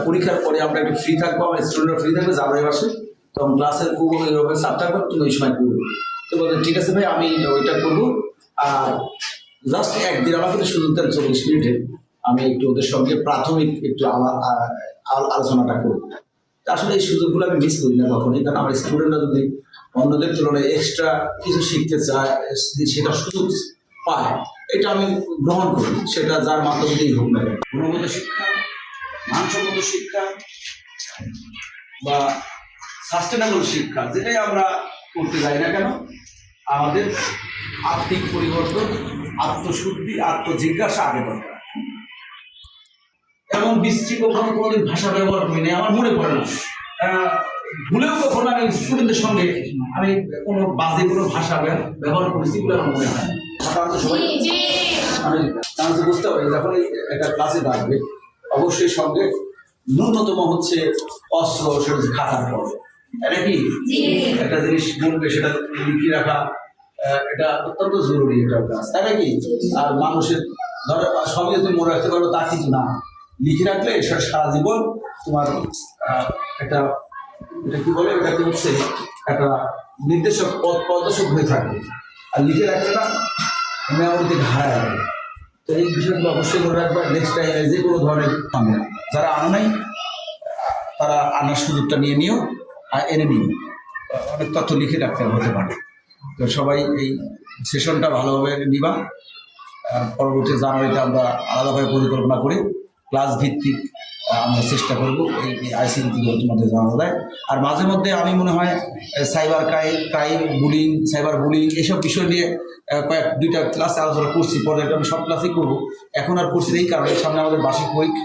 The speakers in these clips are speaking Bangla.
পরীক্ষার পরে আমরা একটু ফ্রি থাকবো, আমার স্টুডেন্টরা ফ্রি থাকবে জানুয়ারি মাসে, তখন ক্লাসের এইভাবে চাপ থাকবে, তুমি ওই সময় করবে। তো বলতে ঠিক আছে ভাই, আমি ওইটা করবো। আর জাস্ট একদিন আমাকে তো সুযোগ দেন 40 মিনিটে, আমি একটু ওদের সঙ্গে প্রাথমিক একটু আলোচনাটা করবো। আসলে এই সুযোগগুলো আমি মিস করি না কখনোই, কারণ আমার স্টুডেন্টরা যদি অন্যদের তুলনায় এক্সট্রা কিছু শিখতে চায়, সেটা সুযোগ পায়, এটা আমি গ্রহণ করি, সেটা যার মাধ্যমে দিয়েই হোক না কেন। গুণগত শিক্ষা, মানসম্মত শিক্ষা বা সাস্টেনেবল শিক্ষা, যেটাই আমরা করতে যাই না কেন, আমাদের আর্থিক পরিবর্তন, আত্মশুদ্ধি, আত্মজিজ্ঞাসা আগে দরকার। এমন বৃষ্টি কখনো কোনোদিন ভাষা ব্যবহার করি নাই, আমার মনে পড়ে না। ভুলেও কখনো আমি স্টুডেন্টদের সঙ্গে আমি কোনো বাজে কোনো ভাষা ব্যবহার করেছি বলে আমার মনে হয়। আমি বুঝতে পারি যখন একটা ক্লাসে থাকবে, অবশ্যই সঙ্গে ন্যূনতম হচ্ছে অস্ত্র, সেটা হচ্ছে খাতার পর, এটা কি একটা জিনিস বলবে সেটা লিখে রাখা, এটা অত্যন্ত জরুরি একটা কাজ, তাই নাকি? আর মানুষের ধরো সবই তুমি মনে রাখতে পারবে তা কিন্তু না, লিখে রাখলে সেটা সারা জীবন তোমার একটা, এটা কি বলে, এটা কি হচ্ছে একটা নির্দেশক পদর্শক হয়ে থাকবে। আর লিখে রাখলে না মেমোরি থেকে হারায় যাবে। তো এই বিষয়গুলো অবশ্যই মনে রাখবে। নেক্সট টাইম যে কোনো ধরনের থামবে না, যারা আনো নাই তারা আনার সুযোগটা নিয়ে নিও, আর এনে নিও, অনেক তথ্য লিখে রাখতে হতে পারে। তো সবাই এই সেশনটা ভালোভাবে নিবা। পরবর্তী জানুয়ারিতে আমরা আলাদাভাবে পরিকল্পনা করে ক্লাস ভিত্তিক আমরা চেষ্টা করব এই আইসিটিগুলো তোমাদের জানানো যায়। আর মাঝে মধ্যে আমি মনে হয় cyber crime, bullying, cyber bullying এইসব বিষয় নিয়ে দুইটা ক্লাসে আলোচনা করছি, পর্যায়ে আমি সব ক্লাসেই করবো। এখন আর করছি এই কারণে সামনে আমাদের বার্ষিক পরীক্ষা,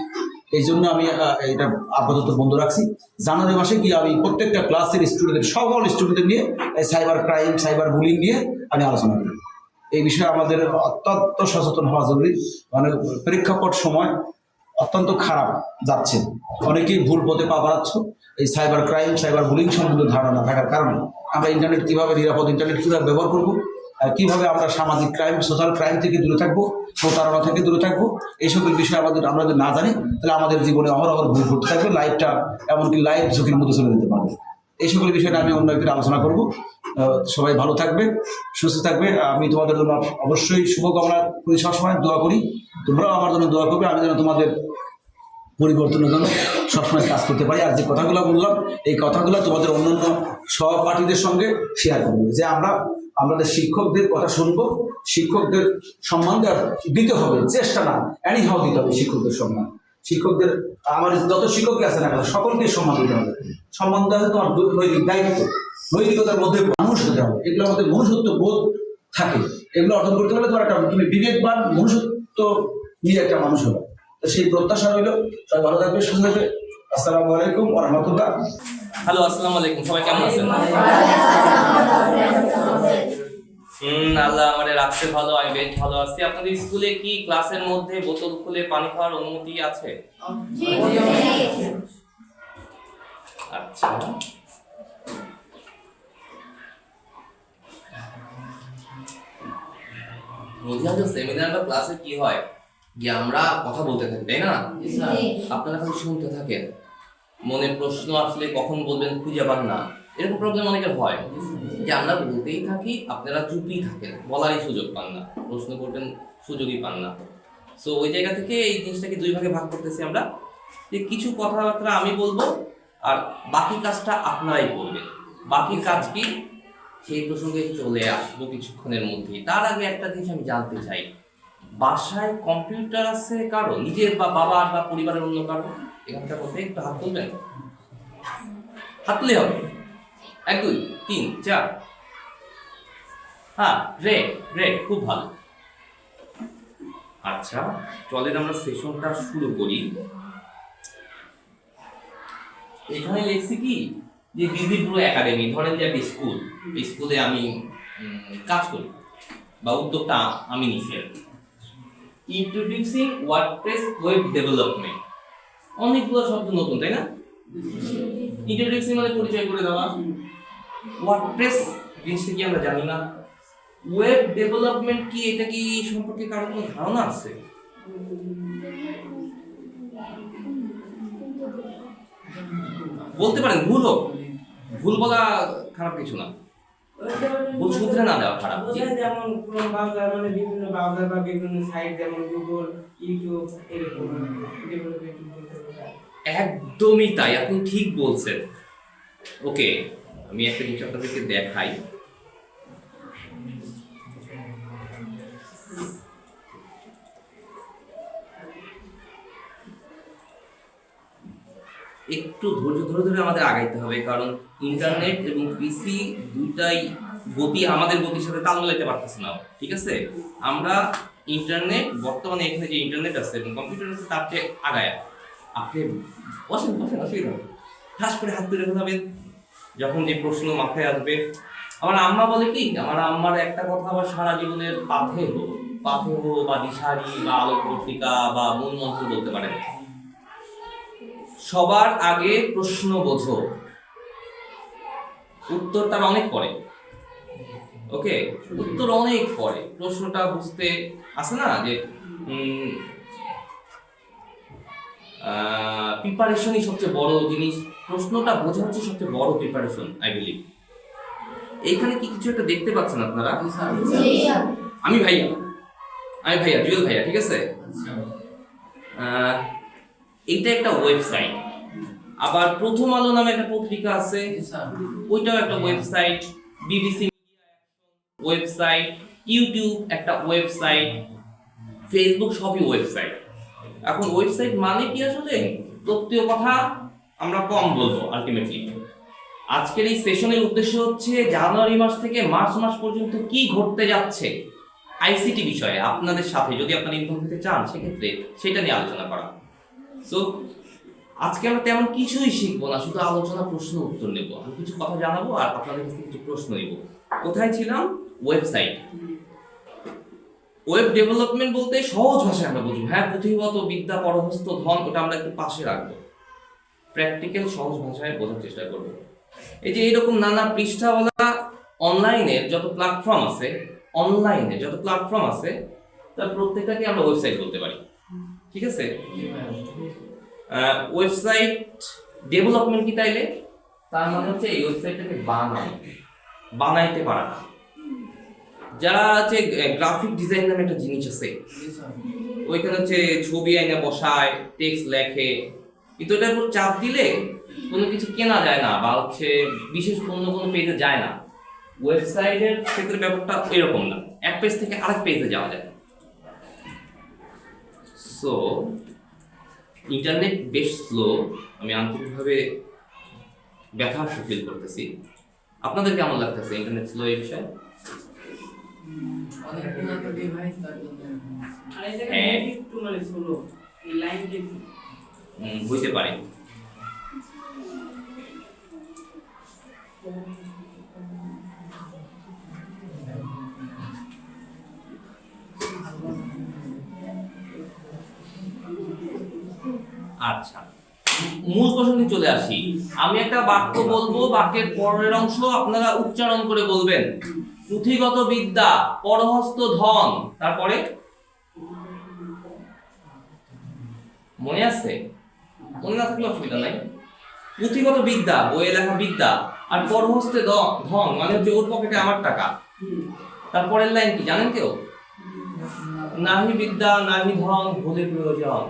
এই জন্য আমি এটা আপাতত বন্ধ রাখছি। জানুয়ারি মাসে গিয়ে আমি প্রত্যেকটা ক্লাসের স্টুডেন্টদের, সকল স্টুডেন্টদের নিয়ে সাইবার ক্রাইম, সাইবার বুলিং নিয়ে আমি আলোচনা করি। এই বিষয়ে আমাদের অত্যন্ত সচেতন হওয়া জরুরি। মানে প্রেক্ষাপট সময় অত্যন্ত খারাপ যাচ্ছে, অনেকেই ভুল পথে পা বাড়াচ্ছ এই সাইবার ক্রাইম, সাইবার বুলিং সম্বন্ধে ধারণা না থাকার কারণে। আমরা ইন্টারনেট কীভাবে নিরাপদ, ইন্টারনেট কীভাবে ব্যবহার করবো, কীভাবে আমরা সামাজিক ক্রাইম, সোশ্যাল ক্রাইম থেকে দূরে থাকবো, প্রতারণা থেকে দূরে থাকবো, এই সকল বিষয়ে আমরা যদি না জানি তাহলে আমাদের জীবনে অহরহ ভুল করতে থাকবে, লাইফটা এমনকি লাইফ ঝুঁকির মধ্যে চলে যেতে পারবে। এই সকল বিষয়টা আমি অন্য একদিন আলোচনা করবো। সবাই ভালো থাকবে, সুস্থ থাকবে। আমি তোমাদের জন্য অবশ্যই শুভকামনা করি, সবসময় দোয়া করি, তোমরাও আমার জন্য দোয়া করবে, আমি যেন তোমাদের পরিবর্তনের জন্য সবসময় কাজ করতে পারি। আর যে কথাগুলো বললাম, এই কথাগুলো তোমাদের অন্যান্য সহপাঠীদের সঙ্গে শেয়ার করবো, যে আমাদের শিক্ষকদের কথা শুনবো, শিক্ষকদের সম্মান দিতে হবে, চেষ্টা না এনি হাও দিতে হবে শিক্ষকদের সম্মান। শিক্ষকদের, আমার যত শিক্ষকই আছে না কেন, সকলকে সম্মান দিতে হবে। সম্মান দেওয়া হচ্ছে তোমার নৈতিক দায়িত্ব, নৈতিকতার মধ্যে মানুষ হতে হবে, এগুলোর মধ্যে মনুষ্যত্ব বোধ থাকে। এগুলো অর্জন করতে হলে তোমার একটা, তুমি বিবেকবান, মনুষ্যত্ব নিয়ে একটা মানুষ হবে। তো সেই প্রত্যাশা রইল। সবাই ভালো থাকবে, সুস্থ থাকবে। আসসালামু আলাইকুম ওয়া রাহমাতুল্লাহ। হ্যালো, আসসালামু আলাইকুম, সবাই কেমন আছেন? আল্লাহ আমাদের রাখতে ভালো, আমি বেশ ভালো আছি। আপনাদের স্কুলে কি ক্লাসের মধ্যে বোতল খুলে পানি খাওয়ার অনুমতি আছে? আচ্ছা, বুঝলাম। তো সেমিনার বা ক্লাসে কি হয় যে আমরা কথা বলতে থাকি, তাই না? আপনারা খালি শুনতে থাকেন, মনে প্রশ্ন আসলে কখন বলবেন খুঁজে পান না, এরকম প্রবলেম অনেকের হয় যে আমরা বলতেই থাকি, আপনারা চুপই থাকেন, বলারই সুযোগ পান না, প্রশ্ন করবেন সুযোগই পান না। সো ওই জায়গা থেকে এই জিনিসটাকে দুই ভাগে ভাগ করতেছি আমরা, যে কিছু কথাবার্তা আমি বলবো আর বাকি কাজটা আপনারাই করবেন। বাকি কাজ কি সেই প্রসঙ্গে চলে আসবো কিছুক্ষণের মধ্যেই। তার আগে একটা জিনিস আমি জানতে চাই, বাসায় কম্পিউটার আছে কারো, নিজের বা বাবার বা পরিবারের অন্য কারো? এখানকার মধ্যে একটু হাত তুলবেন, হাত তুলে হবে। 1 2 3 4, হ্যাঁ, রেড, খুব ভালো। আচ্ছা, চলেন আমরা সেশনটা শুরু করি। এখানে লিখছি কি যে বিজি প্রো একাডেমি, ধরেন যে একটা স্কুল, স্কুলে আমি কাজ করি বা উদ্যোগটা আমি নিছি। ইন্ট্রোডিউসিং ওয়ার্ডপ্রেস ওয়েব ডেভেলপমেন্ট, অনেকগুলো শব্দ নতুন, তাই না? ইন্ট্রোডিউসিং মানে পরিচয় করে দেওয়া। ওয়ার্ডপ্রেস জিনিসটা কি আমরা জানি না। ওয়েব ডেভেলপমেন্ট কি, এটা কি সম্পর্কে কারো কোনো ধারণা আছে? বলতে পারেন, ভুল হোক, ভুল বলা খারাপ কিছু না, ভুল শুধরে না দেওয়া খারাপ। যেমন কোন ব্রাউজার মানে বিভিন্ন ব্রাউজার বা বিভিন্ন সাইট যেমন গুগল, ইউটিউব এরকম ডেভেলপমেন্ট করতে পারে। একদমই তাই, আপনি ঠিক বলছেন। ওকে, আমি একটা জিনিস আপনাদেরকে দেখাই। একটু ধৈর্য ধরে ধরে আমাদের আগাইতে হবে, কারণ ইন্টারনেট এবং পিসি দুইটাই গতি আমাদের গতির সাথে তাল মেলাতে পারতেছে না, ঠিক আছে? আমরা ইন্টারনেট বর্তমানে এখানে যে ইন্টারনেট আছে এবং কম্পিউটার আছে তার চেয়ে আগায়। আপনি বসেন বসেন, অসুবিধা নেই, ঠাস করে হাত তুলে ফেলাবেন যখন যে প্রশ্ন মাথায় আসবে। আমার আম্মা বলে কি, আমার আম্মার একটা কথা আবার সারা জীবনের পাথেয় বা দিশারি বা আলোক পত্রিকা বা মূল মন্ত্র বলতে পারেন। সবার আগে প্রশ্ন বোঝো, উত্তর তার অনেক পরে। ওকে, উত্তর অনেক পরে, প্রশ্নটা বুঝতে আছে না যে প্রিপারেশনই সবচেয়ে বড় জিনিস, প্রশ্নটা বোঝা হচ্ছে সবচেয়ে বড় প্রিপারেশন, আই বিলিভ। এইখানে কি কিছু একটা দেখতে পাচ্ছেন আপনারা? আমি ভাইয়া জুয়েল ভাইয়া, ঠিক আছে? এইটা একটা ওয়েবসাইট, আবার প্রথম আলো নামে একটা পত্রিকা আছে, ওইটাও একটা ওয়েবসাইট, বিবিসি ওয়েবসাইট, ইউটিউব একটা ওয়েবসাইট, ফেসবুক সবই ওয়েবসাইট। এখন ওয়েবসাইট মানে কি আসলে? তত্ত্বীয় কথা আমরা কম বলবো আলটিমেটলি। আজকের এই সেশনের উদ্দেশ্য হচ্ছে জানুয়ারি মাস থেকে মার্চ মাস পর্যন্ত কি ঘটতে যাচ্ছে আইসিটি বিষয়ে আপনাদের সাথে, যদি আপনারা ইনভলভ হতে চান সেক্ষেত্রে সেটা নিয়ে আলোচনা করা। সো আজকে আমরা তেমন কিছুই শিখবো না, শুধু আলোচনা, প্রশ্ন উত্তর নেব। আমি কিছু কথা জানাবো আর আপনাদের কাছে কিছু প্রশ্ন নেব। কোথায় ছিলাম? ওয়েবসাইট। ওয়েব ডেভেলপমেন্ট বলতে সহজ ভাষায় আমরা বুঝবো, হ্যাঁ পুঁথিগত বিদ্যা, পরহস্ত ধন, ওটা আমরা একটু পাশে রাখবো, প্র্যাকটিক্যাল সহজ ভাষায় বোঝার চেষ্টা করবো। এই যে এইরকম নানা পৃষ্ঠাওয়ালা অনলাইনের যত প্ল্যাটফর্ম আছে, তার প্রত্যেকটাকে আমরা ওয়েবসাইট বলতে পারি, ঠিক আছে? ওয়েবসাইট ডেভেলপমেন্ট কি তাইলে? তার মানে হচ্ছে এই ওয়েবসাইটটাকে বানাইতে পারা। যারা হচ্ছে গ্রাফিক ডিজাইন নামে একটা জিনিস আছে, ওইখানে হচ্ছে ছবি আইনা বসায়, টেক্সট লেখে, কিন্তু এটার উপর চাপ দিলে কোনো কিছু কেনা যায় না বা হচ্ছে বিশেষ অন্য কোনো পেজে যায় না। ওয়েবসাইটের ক্ষেত্রে ব্যাপারটা এরকম না, এক পেজ থেকে আরেক পেজে যাওয়া যায়। সো ইন্টারনেট বেশ স্লো, আমি আন্তরিকভাবে ব্যথা ফিল করতেছি। আপনাদের কেমন লাগতেছে ইন্টারনেট স্লো এই বিষয়ে? হইতে পারে। আচ্ছা, মূল প্রসঙ্গে চলে আসি। আমি একটা বাক্য বলবো, বাক্যের পরের অংশ আপনারা উচ্চারণ করে বলবেন। পুঁথিগত বিদ্যা, পরহস্ত ধন, তারপরে মনে আছে? মনে না থাকলে অসুবিধা নাই। পুঁথিগত বিদ্যা, বইয়ে লেখা বিদ্যা, আর পরহস্তে ধন মানে হচ্ছে ওর পকেটে আমার টাকা। তারপরের লাইন কি জানেন কেউ? নাহি বিদ্যা নাহি ধন ভুলে প্রয়োজন।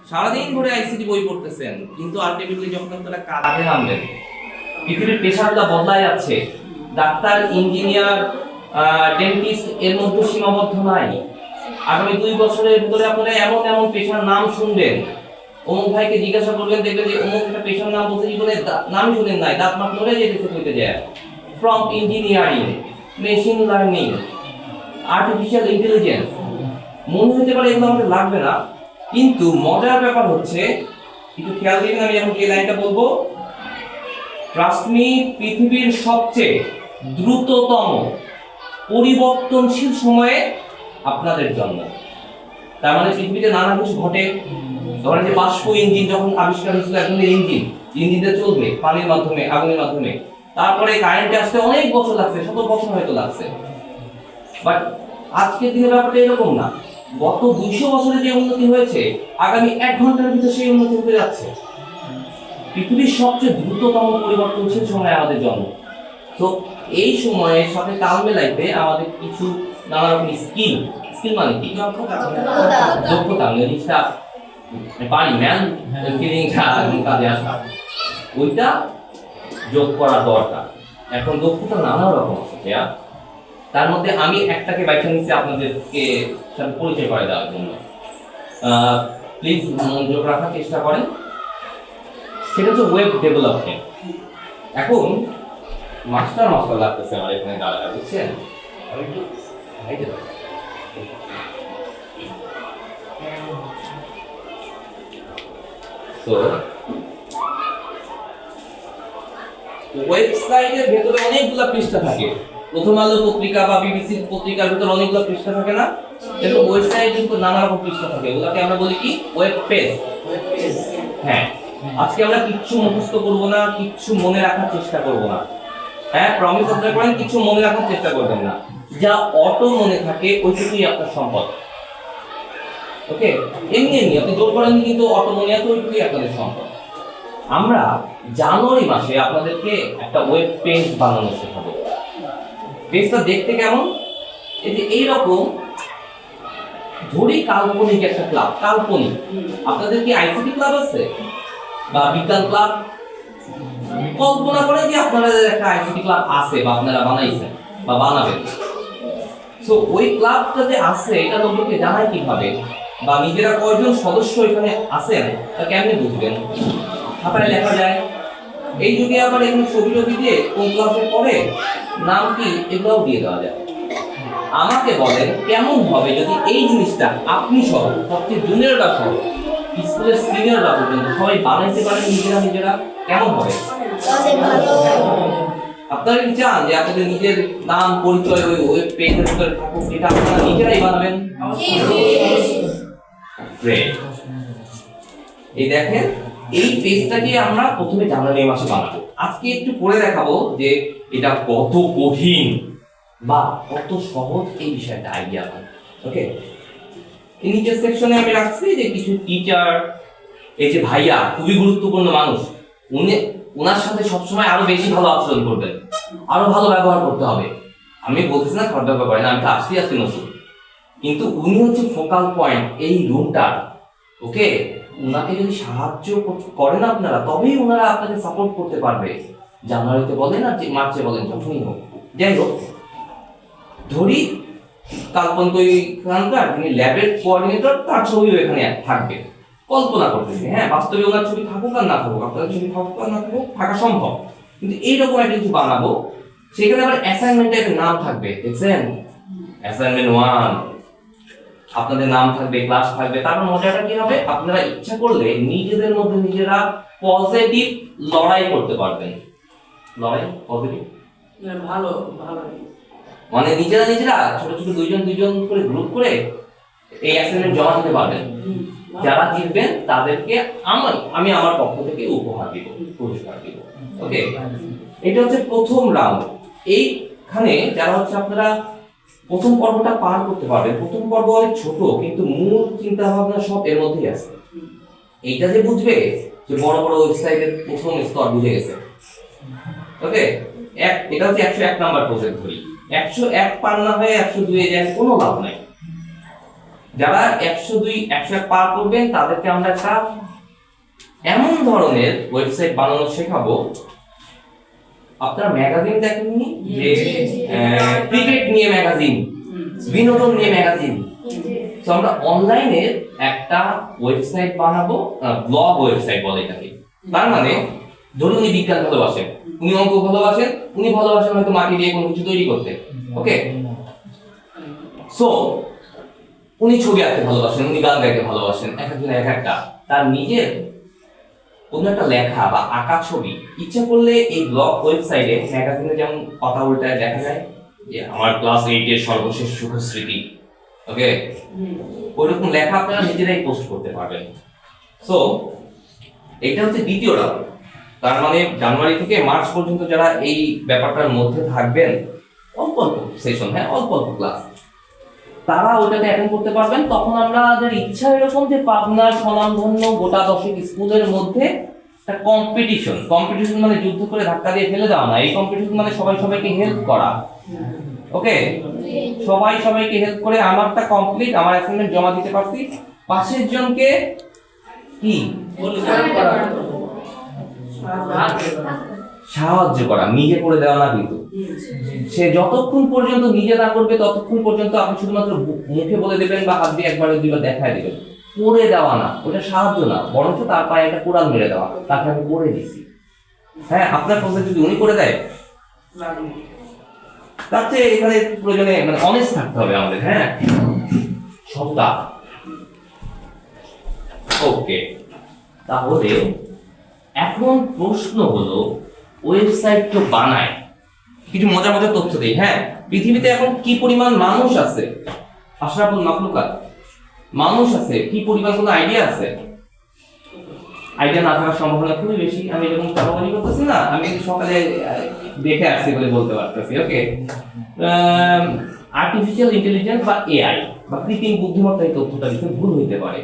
সারাদিন ধরে আইসিটি বই পড়তেছেন, কিন্তু আলটিমেটলি যখন আপনারা কাজে নামবেন, পৃথিবীর পেশাগুলো বদলায় যাচ্ছে। ডাক্তার, ইঞ্জিনিয়ার, ডেন্টিস্ট এর মধ্যে সীমাবদ্ধ নাই। আগামী 2 বছরের ভিতরে আপনারা এমন এমন পেশার নাম শুনবেন, অমুক ভাইকে জিজ্ঞাসা করবেন, দেখবেন যে অমুক একটা পেশার নাম বলতে জীবনে নামই শুনেন নাই, দাঁত মাত নড়ে যেতেছে কইতে যায়। Prompt engineering, machine learning, artificial intelligence, মনে হতে পারে এগুলো আমাদের লাগবে না, কিন্তু মজার ব্যাপার হচ্ছে, একটু খেয়াল দিন, আমি এখন যে লাইনটা বলবো, পৃথিবীর সবচেয়ে দ্রুততম পরিবর্তনশীল সময়ে আপনাদের জন্য। তার মানে পৃথিবীতে নানা কিছু ঘটে। ধরেন যে বাষ্প ইঞ্জিন যখন আবিষ্কার হয়েছিল, এখন ইঞ্জিনটা চলবে পানির মাধ্যমে, আগুনের মাধ্যমে। তারপরে কারেন্টে আসতে অনেক বছর লাগছে, 100 বছর হয়তো লাগছে। বাট আজকের দিনের ব্যাপারটা এরকম না। গত 200 বছরে যে উন্নতি হয়েছে, আগামী 1 ঘন্টার ভিতরে সেই উন্নতি হতে যাচ্ছে। পৃথিবীর সবচেয়ে দ্রুততম পরিবর্তনশীল সময় আমাদের জন্ম। তো এই সময়ের সাথে তাল মেলাইতে আমাদের কিছু নানা রকম স্কিল মানে কি দক্ষতা জিনিসটা পারি ম্যান ফিলিংটা কাজে আসা ওইটা যোগ করা দরকার। এখন দক্ষতা নানা রকম আছে, তার মধ্যে আমি একটাকে বাইছে নিচ্ছি আপনাদেরকে সাথে পরিচয় করে দেওয়ার জন্য। প্লিজ মনোযোগ রাখার চেষ্টা করেন। সেটা হচ্ছে ওয়েব ডেভেলপমেন্ট। এখন মাস্টার লাগতেছে আমার এখানে দাঁড়ায়, বুঝছেন? আমি একটু হাইটে দাঁড়াই। তো ওয়েবসাইটের ভেতরে অনেকগুলো পৃষ্ঠা থাকে। প্রথম আলো পত্রিকা বা বিবিসি পত্রিকার ভিতরে অনেকগুলো পৃষ্ঠা থাকে না? কিন্তু ওয়েবসাইটে কিন্তু নানা রকম পৃষ্ঠা থাকে, ওগুলোকে আমরা বলি কি ওয়েব পেজ। হ্যাঁ, আজকে আমরা কিচ্ছু মুখস্থ করবো না, কিচ্ছু মনে রাখার চেষ্টা করবো না। হ্যাঁ, প্রমিস আপনারা করেন কিচ্ছু মনে রাখার চেষ্টা করবেন না। যা অটো মনে থাকে ওইটুকুই আপনার সম্পদ। ওকে, এমনি আপনি জোর করেন কিন্তু অটো মনে আছে ওইটুকুই আপনাদের সম্পদ। আমরা জানুয়ারি মাসে আপনাদেরকে একটা ওয়েব পেজ বানানো শেখাবো। পেজটা দেখতে কেমন? এই যে এইরকম ধরি কাল্পনিক একটা ক্লাব, কাল্পনিক। আপনাদের কি আইসিটি ক্লাব আছে বা বিজ্ঞান ক্লাব? কল্পনা করে যে আপনাদের একটা আইসিটি ক্লাব আছে বা আপনারা বানাইছেন বা বানাবেন। সো ওই ক্লাবটা যে আছে এটা লোককে জানায় কিভাবে, বা নিজেরা কয়জন সদস্য এখানে আছেন তা কেমনে বুঝবেন? খাতায় লেখা যায়। এই যুগে আবার এখানে ছবি দিয়ে কোন ক্লাসে পড়ে, নাম কি, এগুলোও দিয়ে দেওয়া যায়। আমাকে বলেন কেমন হবে যদি এই জিনিসটা আপনি সহ সবচেয়ে জুনিয়ররা সহ স্কুলের সিনিয়ররা পর্যন্ত সবাই বানাইতে পারেন নিজেরা? কেমন হবে? আপনারা কি চান যে আপনাদের নিজের নাম পরিচয় ওই ওয়েব পেজের ভিতরে থাকুক, এটা আপনারা নিজেরাই বানাবেন? এই দেখেন, এই পেজটাকে আমরা প্রথমে জানুয়ারি মাসে বানাবো। আজকে একটু করে দেখাবো যে এটা কত কঠিন বা কত সহজ এই বিষয়টা আইডিয়া পান। ওকে, এই নিচের সেকশনে আমি রাখছি যে কিছু টিচার, এই যে ভাইয়া খুবই গুরুত্বপূর্ণ মানুষ, ওনার সাথে সবসময় আরো বেশি ভালো আচরণ করবেন, আরো ভালো ব্যবহার করতে হবে। আমি বলতেছি না খারাপ ব্যবহার করেন, আমি তো আসছি নতুন, কিন্তু উনি হচ্ছে ফোকাল পয়েন্ট এই রুমটার। ওকে, উনাকে যদি সাহায্য করেন আপনারা, তবেই ওনারা আপনাকে সাপোর্ট করতে পারবে। জানুয়ারিতে বলেন আর মার্চে বলেন, যখনই হোক। যাই হোক, ধরি কাল্পনিক তিনি ল্যাবের কোঅর্ডিনেটর, তার ছবিও এখানে থাকবে। কল্পনা করতেছি, হ্যাঁ, বাস্তবে ওনার ছবি থাকুক আর না থাকুক, আপনার ছবি থাকুক আর না থাকুক, থাকা সম্ভব। কিন্তু এইরকম একটা কিছু বানাবো, সেখানে আবার অ্যাসাইনমেন্টের নাম থাকবে। দেখছেন, অ্যাসাইনমেন্ট 1 আপনাদের নাম থাকবে, ক্লাস থাকবে। তারপর মজাটা কি হবে, আপনারা ইচ্ছা করলে নিজেদের মধ্যে নিজেরা পজিটিভ লড়াই করতে পারবেন। লড়াই পজিটিভ ভালো ভালো, মানে নিজেরা ছোট ছোট দুইজন করে গ্রুপ করে এই অ্যাসাইনমেন্ট জমা দিতে পারবেন। যারা জিতবেন তাদেরকে আমি আমার পক্ষ থেকে উপহার দিব, পুরস্কার দিব। ওকে, এটা হচ্ছে প্রথম রাউন্ড। এইখানে যারা হচ্ছে আপনারা প্রথম পর্বটা পার করতে পারবেন। প্রথম পর্ব অনেক ছোট, কিন্তু মূল চিন্তা ভাবনা সব এর মধ্যেই আছে। এইটা যে বুঝবে যে বড় বড় ওয়েবসাইটের প্রথম স্তর বুঝে গেছে। ওকে, এটা হচ্ছে 101 নাম্বার প্রজেক্ট। ধরি 101 পার না হয়ে 102 যায়, কোনো লাভ নাই। যারা 101 পার করবেন তাদেরকে আমরা একটা এমন ধরনের ওয়েবসাইট বানানো শেখাবো। আপনারা ম্যাগাজিন দেখেননি যে ক্রিকেট নিয়ে ম্যাগাজিন, বিনোদন নিয়ে ম্যাগাজিন? তো আমরা অনলাইনে একটা ওয়েবসাইট বানাবো, ব্লগ ওয়েবসাইট বলে এটাকে। তার মানে ধরুন উনি বিজ্ঞান ভালোবাসেন, উনি অঙ্ক ভালোবাসেন, উনি ভালোবাসেন হয়তো মাটি দিয়ে কোনো কিছু তৈরি করতে। ওকে, সো উনি ছবি আঁকতে ভালোবাসেন, উনি গান গাইতে ভালোবাসেন, এক একজনের এক একটা তার নিজের কোনো একটা লেখা বা আঁকা ছবি। ইচ্ছা করলে এই ব্লগ ওয়েবসাইটে, ম্যাগাজিনে যেমন পাতা উল্টায় দেখা যায় যে আমার ক্লাস 8 এর সর্বশেষ সুখ স্মৃতি, ওকে, ওইরকম লেখা আপনারা নিজেরাই পোস্ট করতে পারবেন। সো এটা হচ্ছে দ্বিতীয় রাউন্ড। তার মানে জানুয়ারি থেকে মার্চ পর্যন্ত যারা এই ব্যাপারটার মধ্যে থাকবেন, অল্প অল্প সেশন, হ্যাঁ, অল্প অল্প ক্লাস, তারা ওটাতে অ্যাটেন্ড করতে পারবেন। তখন আমাদের ইচ্ছা এরকম যে পাবনার স্বনামধন্য গোটা 10 স্কুলের মধ্যে একটা কম্পিটিশন মানে যুদ্ধ করে ধাক্কা দিয়ে ফেলে দেওয়া না, এই কম্পিটিশন মানে সবাই সবাইকে হেল্প করা। ওকে, সবাই সবাইকে হেল্প করে আমারটা কমপ্লিট, আমার অ্যাসাইনমেন্ট জমা দিতে পারছি, পাশের জনকে কি সাহায্য করা, নিজে করে দেওয়া না কিন্তু। সে যতক্ষণ পর্যন্ত নিজে না করবে ততক্ষণ পর্যন্ত আপনি শুধুমাত্র মুখে বলে দেবেন বা হাত দিয়ে একবার দুইবার দেখায় দেবেন, করে দেওয়া না, ওটা সাহায্য না, বরঞ্চ তার পায়ে একটা কোড়াল মেরে দেওয়া, তাকে আমি করে দিছি। হ্যাঁ, আপনার প্রজেক্ট যদি উনি করে দেয় তার চেয়ে এখানে প্রয়োজনে মানে অনেস্ট থাকতে হবে আমাদের। হ্যাঁ, সত্তা। ওকে, তাহলে এখন প্রশ্ন হলো ওয়েবসাইট তো বানায়, কিছু মজার মজার তথ্য দেই। হ্যাঁ, পৃথিবীতে এখন কি পরিমাণ মানুষ আছে? আশরাফুল মাখলুকাত মানুষ আছে কি পরিমাণ, কোনো আইডিয়া আছে? আইডিয়া না থাকার সম্ভাবনা খুবই বেশি। আমি যখন চাপাবাজি করতেছি না, আমি সকালে দেখে আসছি বলে বলতে পারতেছি। ওকে, আর্টিফিশিয়াল ইন্টেলিজেন্স বা এআই বা কৃত্রিম বুদ্ধিমত্তা, এই তথ্যটা দিতে ভুল হইতে পারে।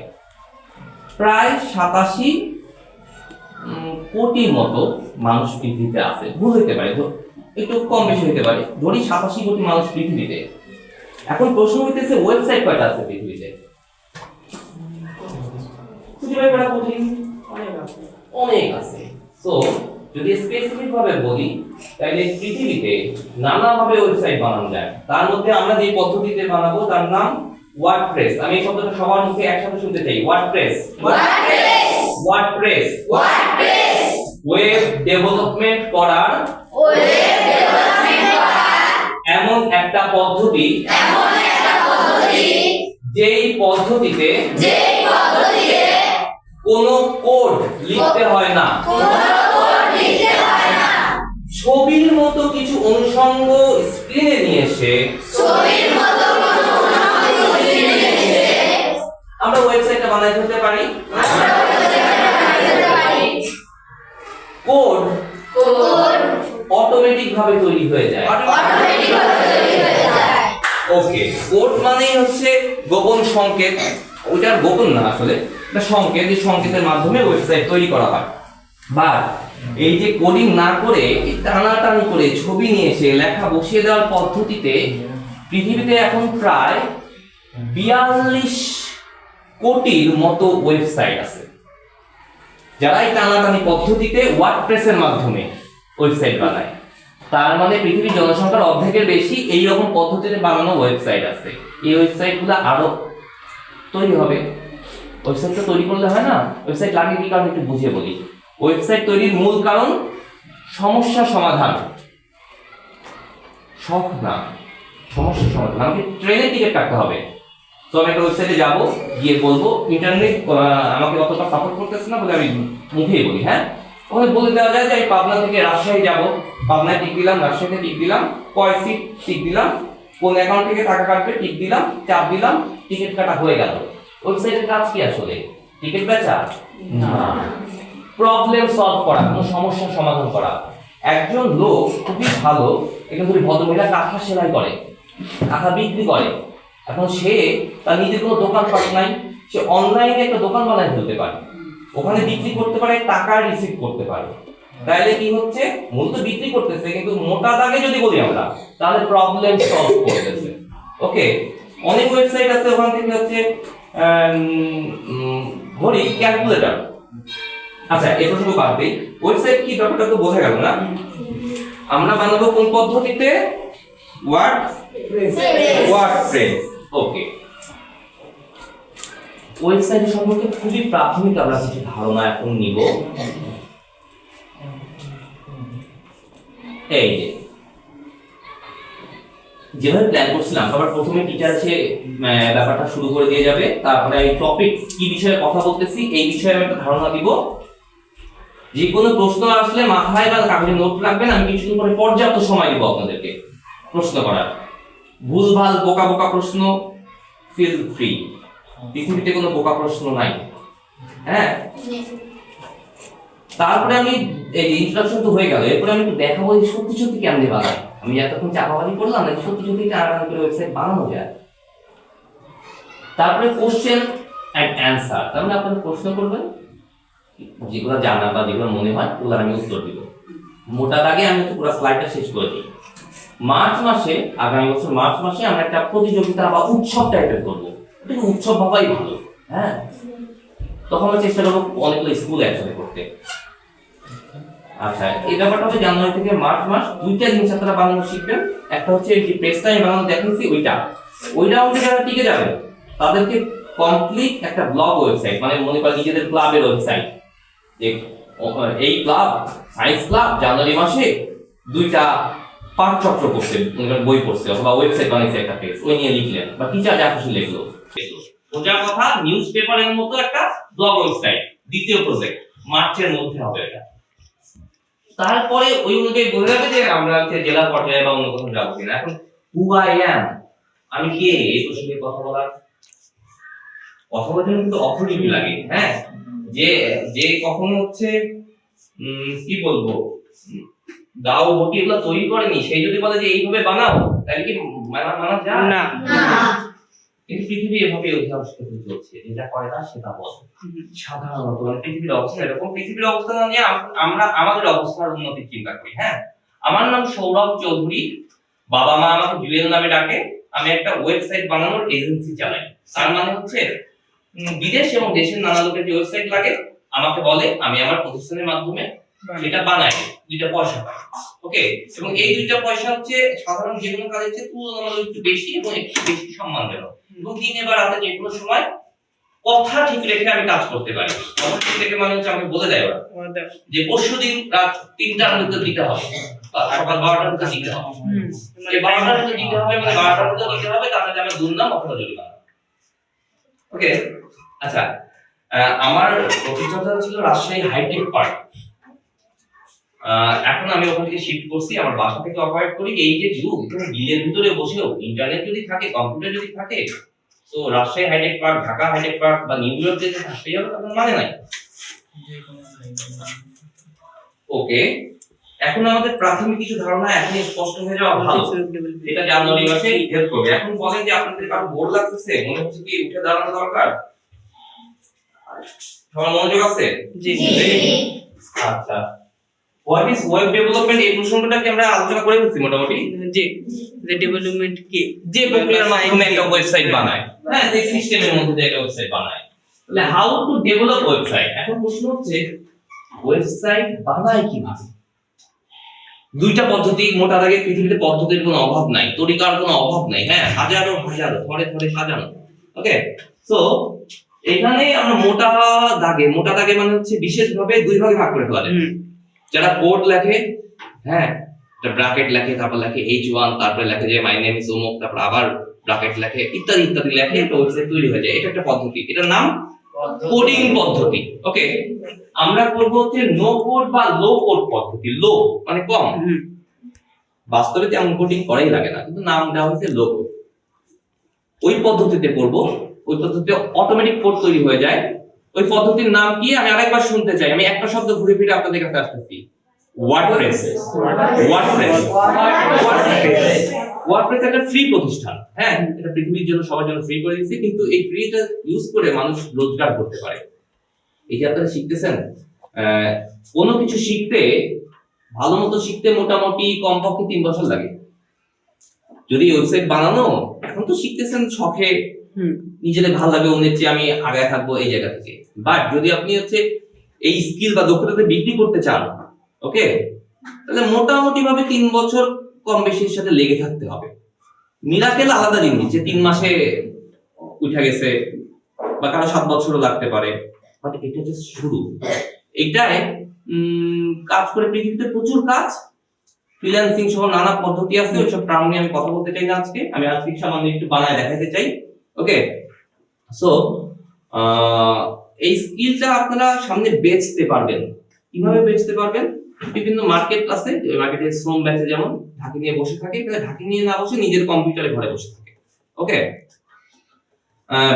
প্রায় 87 কোটির মতো মানুষ পৃথিবীতে আছে, ভুল হইতে পারে, একটু কম বেশি হইতে পারে, ধরি 87 কোটি মানুষ পৃথিবীতে। এখন প্রশ্ন হইতেছে ওয়েবসাইট কয়টা আছে পৃথিবীতে? খুঁজে বের করা কঠিন, অনেক আছে। সো যদি স্পেসিফিক ভাবে বলি তাহলে পৃথিবীতে নানাভাবে ওয়েবসাইট বানানো যায়। তার মধ্যে আমরা যে পদ্ধতিতে বানাবো তার নাম ওয়ার্ডপ্রেস। আমি এই শব্দটা সবার মুখে একসাথে শুনতে চাই, ওয়ার্ডপ্রেস। ওয়ার্ডপ্রেস ওয়েব ডেভেলপমেন্ট করার এমন একটা পদ্ধতি যেই পদ্ধতিতে কোনো কোড লিখতে হয় না, ছবির মতো কিছু অনুষঙ্গ স্ক্রিনে নিয়ে এসে আমরা ওয়েবসাইটটা বানাই ফেলতে পারি। কোড অটোমেটিক ভাবে তৈরি হয়ে যায়। ওকে, কোড মানেই হচ্ছে গোপন সংকেত, ওইটার গোপন না আসলে, এটা সংকেত, এই সংকেতের মাধ্যমে ওয়েবসাইট তৈরি করা হয়। বা এই যে কোডিং না করে টানাটানি করে ছবি নিয়ে এসে লেখা বসিয়ে দেওয়ার পদ্ধতিতে পৃথিবীতে এখন প্রায় 42 কোটির মতো ওয়েবসাইট আছে, যারা এই টানাটানি পদ্ধতিতে ওয়ার্ডপ্রেসের মাধ্যমে ওয়েবসাইট বানায়। তার মানে পৃথিবীর জনসংখ্যার অর্ধেকের বেশি এই রকম পদ্ধতিতে বানানো ওয়েবসাইট আছে। এই ওয়েবসাইটগুলো আরো তৈরি হবে। ওয়েবসাইটটা তৈরি করলে হয় না, ওয়েবসাইট লাগে কি কারণে একটু বুঝিয়ে বলি। ওয়েবসাইট তৈরির মূল কারণ সমস্যা সমাধান, শখ না, সমস্যা সমাধান। আমাকে ট্রেনের টিকিট কাটতে হবে, তো আমি একটা ওয়েবসাইটে যাবো, গিয়ে বলবো ইন্টারনেট আমাকে অতটা সাপোর্ট করতেছে না বলে আমি মুখেই বলি। হ্যাঁ, ওখানে বলে দেওয়া যায় যে আমি পাবনা থেকে রাজশাহী যাব, পাবনায় টিক দিলাম, রাজশাহীতে টিক দিলাম, কয় সিট টিক দিলাম, কোন অ্যাকাউন্ট থেকে টাকা কাটবে টিক দিলাম, চাপ দিলাম, টিকিট কাটা হয়ে গেল। ওয়েবসাইটের কাজ কি আসলে? টিকিট বেচা না, প্রবলেম সলভ করা, কোনো সমস্যার সমাধান করা। একজন লোক খুবই ভালো, এখানে ধরি ভদ্রমহিলা কাঁথা সেলাই করে, কাঁথা বিক্রি করে। এখন সে তার নিজের কোনো দোকানপাট নাই, সে অনলাইনে একটা দোকান বানায় ফেলতে পারে, ওখানে বিক্রি করতে পারে, টাকা রিসিভ করতে পারে। তাহলে কি হচ্ছে, মূলত বিক্রি করতেছে, কিন্তু মোটা দাগে যদি বলি আমরা তাহলে প্রবলেম সলভ করতেছে। ওকে, অনেক ওয়েবসাইট আছে, ওখান থেকে হচ্ছে ধরি ক্যালকুলেটর। আচ্ছা, এই প্রসঙ্গ বাদ দিই, ওয়েবসাইট কি ব্যাপারটা তো বোঝা গেল না। আমরা বানাবো কোন পদ্ধতিতে? ওয়ার্ডপ্রেস। ওকে, ওয়েবসাইট সম্পর্কে খুবই প্রাথমিক আমরা কিছু ধারণা এখন নিব। এই যেভাবে প্ল্যান করছিলাম, সবার প্রথমে টিচার এসে ব্যাপারটা শুরু করে দিয়ে যাবে, তারপরে এই টপিক কি বিষয়ে কথা বলতেছি এই বিষয়ে আমি একটা ধারণা দিব। যে কোনো প্রশ্ন আসলে মাথায় বা কাগজে নোট রাখবেন, আমি কিছুদিন পরে পর্যাপ্ত সময় দিব আপনাদেরকে প্রশ্ন করার। ভুলভাল বোকা বোকা প্রশ্ন ফিল ফ্রি, পৃথিবীতে কোনো বোকা প্রশ্ন নাই। হ্যাঁ, তারপরে আমি এই ইন্ট্রোডাকশন তো হয়ে গেল, এরপরে আমি একটু দেখাবো সত্যি সত্যি কেমনে বানাই। আমি এতক্ষণ চাপাবাজি করলাম না, সত্যি সত্যি টানাটানি করে ওয়েবসাইট বানানো যায়। তারপরে কোশ্চেন অ্যান্ড অ্যান্সার, তার মানে আপনারা প্রশ্ন করবেন, যেগুলো জানা বা যেগুলো মনে হয় ওগুলো আমি উত্তর দিব। মোটা দাগে আমি তো পুরো স্লাইডটা শেষ করে দিই। মার্চ মাসে, আগামী বছর মার্চ মাসে আমরা একটা প্রতিযোগিতা বা উৎসব টাইপের করবো। কিন্তু উৎসব ভাবাই ভালো, হ্যাঁ। তখন আমরা চেষ্টা করবো অনেকগুলো স্কুল একসাথে করতে। আচ্ছা, এই ব্যাপারটা হচ্ছে জানুয়ারি থেকে মার্চ মাস 2টা জিনিস আপনারা বানানো শিখবেন। একটা হচ্ছে যে পেজটা আমি বানানো দেখাচ্ছি ওইটা হচ্ছে যারা টিকে যাবেন তাদেরকে কমপ্লিট একটা ব্লগ ওয়েবসাইট, মানে মনে করেন নিজেদের ক্লাবের ওয়েবসাইট, যে এই ক্লাব সায়েন্স ক্লাব জানুয়ারি মাসে 2টা পাঠচক্র করছে, মনে করেন বই পড়ছে অথবা ওয়েবসাইট বানিয়েছে একটা পেজ, ওই নিয়ে লিখলেন বা টিচার যা খুশি লিখলো। সোজা কথা নিউজ পেপারের মতো একটা ব্লগ ওয়েবসাইট, দ্বিতীয় প্রজেক্ট মার্চের মধ্যে হবে এটা। তারপরে ওই অনুযায়ী বোঝা যাবে যে আমরা হচ্ছে জেলা পর্যায়ে বা অন্য কোথাও যাবো কিনা। এখন হু আই অ্যাম, আমি কে, এই প্রসঙ্গে কথা বলার কিন্তু অথরিটি লাগে, হ্যাঁ। যে কখনো হচ্ছে কি বলবো দাও বটি এগুলো তৈরি করেনি, সেই যদি বলে যে এইভাবে বানাও তাহলে কি মানা যায় না। কিন্তু পৃথিবী এভাবে অধিকাংশ ক্ষেত্রে চলছে, যেটা করে না সেটা বলে সাধারণত। মানে পৃথিবীর অবস্থা এরকম, পৃথিবীর অবস্থা না নিয়ে আমরা আমাদের অবস্থার উন্নতির চিন্তা করি, হ্যাঁ। আমার নাম সৌরভ চৌধুরী, বাবা মা আমাকে জুয়েল নামে ডাকে। আমি একটা ওয়েবসাইট বানানোর এজেন্সি চালাই। তার মানে হচ্ছে বিদেশ এবং দেশের নানা লোকের যে ওয়েবসাইট লাগে আমাকে বলে, আমি আমার প্রতিষ্ঠানের মাধ্যমে এটা বানাই, 2টা পয়সা পাই। ওকে, এবং এই 2টা পয়সা হচ্ছে সাধারণ যে কোনো কাজের চেয়ে তুলনামূলক একটু বেশি এবং একটু বেশি সম্মানজনক। এবং দিনে বা রাতে যে কোনো সময় কথা ঠিক রেখে আমি কাজ করতে পারি। কথা ঠিক রেখে মানে হচ্ছে আমাকে বলে দেয় ওরা যে পরশুদিন রাত 3টার মধ্যে দিতে হবে বা সকাল 12টার মধ্যে দিতে হবে। এই 12টার মধ্যে দিতে হবে, মানে 12টার মধ্যে দিতে হবে, তাহলে আমি দুর্নাম অথবা জরিমানা। ওকে, আচ্ছা, আমার প্রতিষ্ঠানটা ছিল রাজশাহী হাইটেক পার্ক। এখন আমি ওখান থেকে শিফট করছি, আমার বাসা থেকে অপারেট করি। এই যে যুগ, বিলের ভিতরে বসেও ইন্টারনেট যদি থাকে, কম্পিউটার যদি থাকে, তো Rajshahi hi tech park, Dhaka hi tech park বা নিউ ইয়র্ক যেতে থাকতেই হবে, তার মানে নাই। ওকে, এখন আমাদের প্রাথমিক কিছু ধারণা এখন স্পষ্ট হয়ে যাওয়া ভালো, এটা জানুয়ারি মাসে হেল্প করবে। এখন বলেন যে আপনাদের কারো বোর লাগতেছে, মনে হচ্ছে কি উঠে দাঁড়ানো দরকার? সবার মনোযোগ আছে? জি। আচ্ছা, হোয়াট ইজ ওয়েব ডেভেলপমেন্ট, এই প্রসঙ্গটা কি আমরা আলোচনা করে ফেলছি মোটামুটি? জি, যে ডেভেলপমেন্ট কি, যে প্রক্রিয়ার মাধ্যমে একটা ওয়েবসাইট বানায়, হ্যাঁ, যে সিস্টেমের মধ্যে দিয়ে একটা ওয়েবসাইট বানায়। তাহলে হাউ টু ডেভেলপ ওয়েবসাইট। এখন প্রশ্ন হচ্ছে ওয়েবসাইট বানায় কিভাবে? 2টা পদ্ধতি মোটা দাগে পৃথিবীতে পদ্ধতির কোনো অভাব নাই, তরিকার কোনো অভাব নাই, হ্যাঁ, হাজারো হাজারো থরে থরে সাজানো। ওকে, সো এখানে আমরা মোটা দাগে মানে হচ্ছে বিশেষভাবে 2 ভাগে ভাগ করে ফেলা যায়। যারা কোড লেখে, হ্যাঁ, একটা ব্র্যাকেট লেখে, তারপর লেখে H1, তারপরে লেখে যে মাই নেম ইজ অমুক, তারপর আবার ব্র্যাকেট লেখে, ইত্যাদি ইত্যাদি লেখে, একটা ওয়েবসাইট তৈরি হয়ে যায়। এটা একটা পদ্ধতি, এটার নাম কোডিং পদ্ধতি। ওকে, আমরা করব হচ্ছে নো কোড বা লো কোড পদ্ধতি। লো মানে কম, বাস্তবে তেমন কোডিং করাই লাগে না, কিন্তু নাম দেওয়া হচ্ছে লো কোড। ওই পদ্ধতিতে করব, ওই পদ্ধতিতে অটোমেটিক কোড তৈরি হয়ে যায়। ওই পদ্ধতির নাম কি আমি আরেকবার শুনতে চাই, আমি একটা শব্দ ঘুরে ফিরে আপনাদের কাছে আসতেছি, ওয়ার্ডপ্রেস। ওয়ার্ডপ্রেস একটা ফ্রি প্রতিষ্ঠান, হ্যাঁ, এটা পৃথিবীর জন্য সবার জন্য ফ্রি করে দিয়েছে, কিন্তু এই ফ্রিটা ইউজ করে মানুষ রোজগার করতে পারে। এই যে আপনারা শিখতেছেন, কোনো কিছু শিখতে, ভালো মতো শিখতে মোটামুটি কমপক্ষে 3 বছর লাগে। যদি ওয়েবসাইট বানানো এখন তো শিখতেছেন শখে, নিজেদের ভালো লাগে, অন্যের চেয়ে আমি আগায় থাকবো এই জায়গা থেকে। বাট যদি আপনি হচ্ছে এই স্কিল বা দক্ষতাতে বিক্রি করতে চান, ওকে, তাহলে মোটামুটি ভাবে 3 বছর কম বেশির সাথে লেগে থাকতে হবে। মিরাকেল আলাদা জিনিস, যে 3 মাসে উঠে গেছে, বা কারো 7 বছরও লাগতে পারে, বাট এটা জাস্ট শুরু। এইটায় কাজ করে পৃথিবীতে প্রচুর কাজ, ফ্রিল্যান্সিং সহ নানা পদ্ধতি আছে, ওইসব টার্ম নিয়ে আমি কথা বলতে চাই না আজকে। আমি আজকে সামান্য একটু বানায় দেখাতে চাই। ওকে, সো এই স্কিলটা আপনারা সামনে বেচতে পারবেন। কিভাবে বেচতে পারবেন? বিভিন্ন মার্কেট আছে, মার্কেটে শ্রম ব্যাচে যেমন ঢাকি নিয়ে বসে থাকে, এখানে ঢাকি নিয়ে না বসে নিজের কম্পিউটারে ঘরে বসে থাকে। ওকে,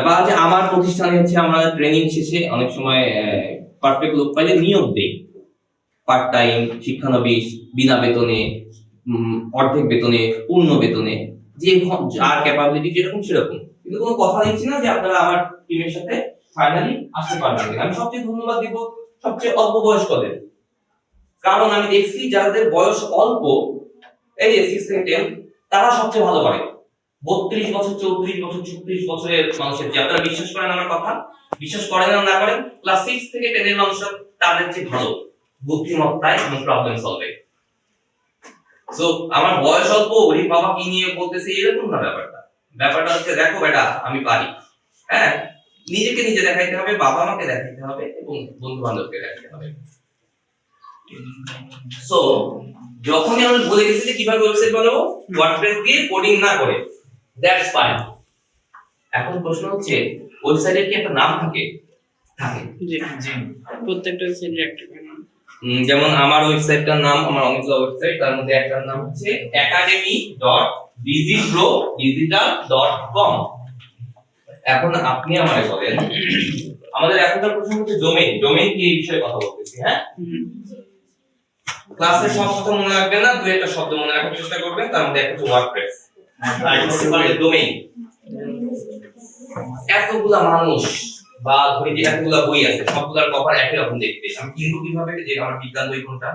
বা যে আমার প্রতিষ্ঠানে হচ্ছে আমরা ট্রেনিং শেষে অনেক সময় পারফেক্ট লোক পাইলে নিয়োগ দেই, পার্ট টাইম, শিক্ষানবিশ, বিনা বেতনে, অর্ধেক বেতনে, পূর্ণ বেতনে, যে যার ক্যাপাবিলিটি যেরকম সেরকম। কিন্তু কোনো কথা দিচ্ছি না যে আপনারা আমার টিমের সাথে ফাইনালি আসতে পারবেন। আমি সবচেয়ে ধন্যবাদ দিব সবচেয়ে অল্প বয়স্কদের। কারণ আমি দেখছি যাদের বয়স অল্প, এই যে 6 থেকে 10, তারা সবচেয়ে ভালো করে। 32 বছর, 34 বছর, 36 বছরের মানুষের, যে আপনারা বিশ্বাস করেন আমার কথা, বিশ্বাস করেন না করেন, ক্লাস 6 থেকে 10 এর মানুষরা তাদের চেয়ে ভালো বুদ্ধিমত্তায় এবং প্রবলেম সলভে। সো আমার বয়স অল্প, ওরে বাবা কি নিয়ে বলতেছে, এরকম না ব্যাপারটা। ব্যাপারটা হচ্ছে দেখো বেটা আমি পারি। হ্যাঁ, নিজেকে নিজে দেখাইতে হবে, বাবা মাকে দেখাইতে হবে এবং বন্ধু বান্ধবকে দেখাইতে হবে। সো যখনই আমরা বলে গেছি যে কিভাবে ওয়েবসাইট বানাবো ওয়ার্ডপ্রেস দিয়ে কোডিং না করে, দ্যাটস ফাইন। এখন প্রশ্ন হচ্ছে ওয়েবসাইটের কি একটা নাম থাকে? থাকে। জি জি, প্রত্যেকটা ওয়েবসাইটের একটা করে নাম। যেমন আমার ওয়েবসাইটটার নাম, আমার অনেকগুলো ওয়েবসাইট, তার মধ্যে একটার নাম হচ্ছে academy.digital.com। এখন আপনি আমারে বলেন, আমাদের এখনকার প্রশ্ন হচ্ছে ডোমেইন। ডোমেইন কি এই বিষয়ে কথা বলতেছি, হ্যাঁ? ক্লাসের সব কথা মনে রাখবেন না, দুই একটা শব্দ মনে রাখার চেষ্টা করবেন। তার মধ্যে একটা হচ্ছে ওয়ার্ডপ্রেস আর একটা হচ্ছে ডোমেইন। এতগুলা মানুষ বা ধরি যে এতগুলা বই আছে, সবগুলার কভার একই রকম দেখতে, আমি কিন্তু কিভাবে যে আমার বিজ্ঞান বই কোনটা?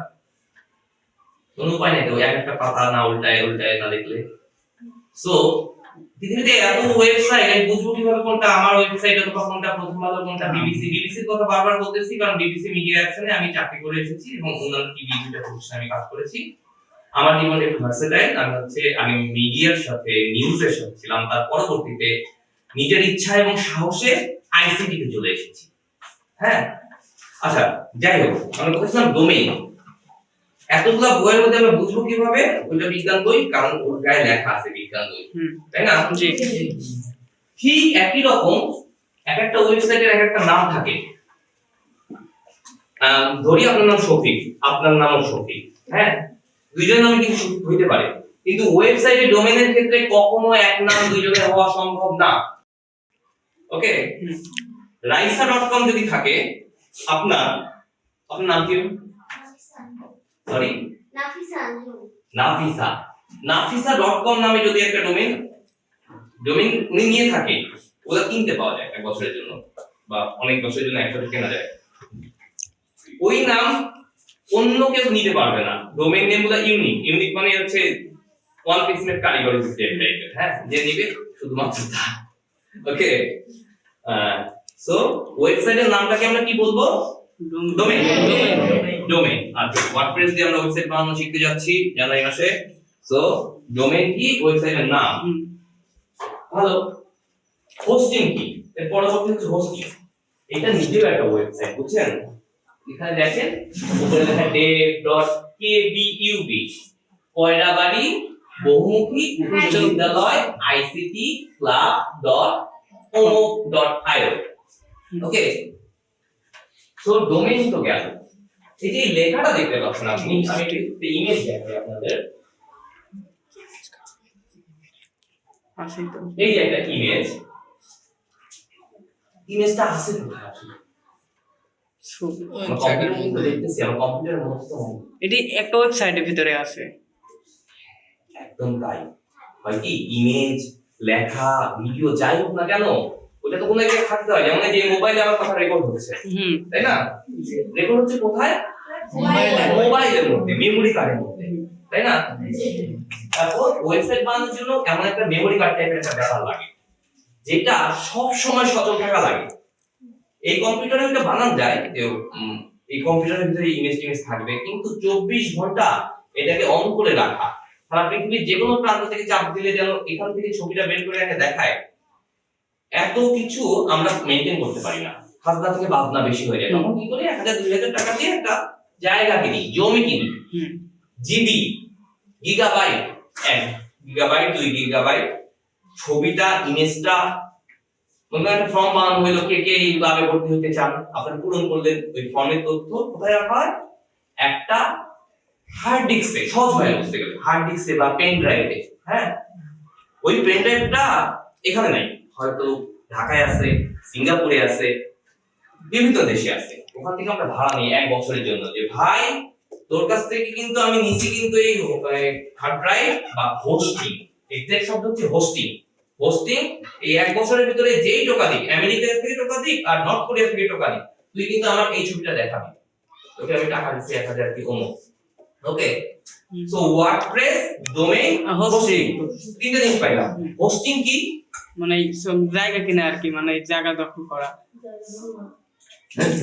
কোনো উপায় নেই তো, এক একটা পাতা না উল্টায় উল্টায় না দেখলে। সো পৃথিবীতে এত ওয়েবসাইট, আমি বুঝবো কিভাবে কোনটা আমার ওয়েবসাইট অথবা কোনটা প্রথম আলো, কোনটা বিবিসি? বিবিসির কথা বারবার বলতেছি কারণ বিবিসি মিডিয়া অ্যাকশনে আমি চাকরি করে এসেছি এবং অন্যান্য টিভি দুইটা প্রতিষ্ঠানে আমি কাজ করেছি। আমার জীবনে একটু ভার্সেটাইল। আমি মিডিয়ার সাথে, নিউজের সাথে ছিলাম, তার পরবর্তীতে নিজের ইচ্ছা এবং সাহসে আইসিটি তে চলে এসেছি। হ্যাঁ, আচ্ছা যাই হোক, আমরা বলছিলাম ডোমেইন। এতগুলা বইয়ের মধ্যে আমরা বুঝবো কিভাবে ওইটা বিজ্ঞান বই? কারণ ওর গায়ে লেখা আছে বিজ্ঞান বই, তাই না? জি ঠিক একই রকম এক একটা ওয়েবসাইটের এক একটা নাম থাকে। ধরি আপনার নাম শফিক, আপনার নামও শফিক, হ্যাঁ, দুইজনের নামে কিন্তু শফিক হইতে পারে, কিন্তু ওয়েবসাইটে ডোমেইনের ক্ষেত্রে কখনো এক নাম দুইজনের হওয়া সম্ভব না। ওকে, raisa.com যদি থাকে, আপনার নাম কি? সরি, নাফিসা.com নামে যদি একটা ডোমেইন উনি নিয়ে থাকে, ওটা কিনতে পাওয়া যায় এক বছরের জন্য বা অনেক বছরের জন্য একসাথে কেনা যায়। ওই নাম অন্য কেউ নিতে পারবে না। ডোমেইন নেমগুলো ইউনিক মানে হচ্ছে ওয়ান পিসমেট কারিগরি সিস্টেম টাইপের, হ্যাঁ, যে নিবে শুধুমাত্র তা। ওকে, সো ওয়েবসাইটের নামটাকে আমরা কি বলবো? ডোমেইন। ডোমেইন। আচ্ছা, ওয়ার্ডপ্রেস দিয়ে আমরা ওয়েবসাইট বানানো শিখতে যাচ্ছি জানুয়ারি মাসে। সো ডোমেইন কি? ওয়েবসাইটের নাম। ভালো। হোস্টিং কি? এর পরবর্তী হচ্ছে হোস্টিং। এটা নিজেও একটা ওয়েবসাইট, বুঝছেন? এখানে দেখেন উপরে লেখা dev.kbub, কয়রাবাড়ি বহুমুখী উচ্চ বিদ্যালয় ICT club.omok.io। ওকে, সো ডোমেইন তো গেল। এই যে লেখাটা দেখতে পাচ্ছেন আপনি, আমি একটা ইমেজ দেখাই আপনাদের। এই যে একটা ইমেজটা আছে কোথায় আসলে? কম্পিউটারের মধ্যে এটি একটা ওয়েবসাইটের ভিতরে আছে। একদম তাই। হয় কি, ইমেজ, লেখা, ভিডিও যাই হোক না কেন, ওটা তো কোনো জায়গায় থাকতে হয়। যেমন যে মোবাইলে আমার কথা রেকর্ড হচ্ছে, তাই না? রেকর্ড হচ্ছে কোথায়? মোবাইলের মধ্যে, মেমোরি কার্ডের মধ্যে, তাই না? তারপর ওয়েবসাইট বানানোর জন্য এমন একটা মেমোরি কার্ড টাইপের একটা ব্যাপার লাগে, যেটা সব সময় সচল থাকা লাগে। এই কম্পিউটারে এটা বানানো যায়, এই কম্পিউটারের ভিতরে ইমেজ থাকবে, কিন্তু 24 ঘন্টা এটাকে অন করে রাখা, সারা পৃথিবীর যে কোনো প্রান্ত থেকে চাপ দিলে যেন এখান থেকে ছবিটা বের করে এনে দেখায়, এত কিছু আমরা মেইনটেইন করতে পারি না। খাজনা থেকে বাজনা বেশি হয়ে যায়। তখন কি করি? 1000-2000 টাকা দিয়ে একটা জায়গা কিনি, জমি কিনি। জিবি, গিগাবাইট, 1 গিগাবাইট, 2 গিগাবাইট, ছবিটা, ইমেজটা, একটা ফর্ম বানানো হলো, কে কে এই ক্লাবে ভর্তি হতে চান, আপনারা পূরণ করলেন। ওই ফর্মের তথ্য কোথায় রাখা হয়? একটা হার্ড ডিস্কে, সহজ ভাবে বুঝতে গেলে হার্ড ডিস্কে বা পেন ড্রাইভে। হ্যাঁ, ওই পেন ড্রাইভটা এখানে নাই, হয়তো ঢাকায় আছে, সিঙ্গাপুরে আছে, বিভিন্ন দেশে আছে। ওখান থেকে আমরা ভাড়া নিই 1 বছরের জন্য, যে ভাই তোর কাছ থেকে কিন্তু আমি নিছি কিন্তু এই হার্ড ড্রাইভ বা হোস্টিং, এক্সাক্ট শব্দ হচ্ছে হোস্টিং। এই 1 বছরের ভিতরে যেই টোকা দিক, আমেরিকা থেকে টোকা দিক আর নর্থ কোরিয়া থেকে টোকা দিক, তুই কিন্তু আমার এই ছবিটা দেখাবি। ওকে আমি টাকা দিচ্ছি 1000 কি অমুক। ওকে, সো ওয়ার্ডপ্রেস, ডোমেইন, হোস্টিং, তিনটা জিনিস পাইলাম। হোস্টিং কি? মানে সব জায়গা কিনা আর কি, মানে জায়গা দখল করা,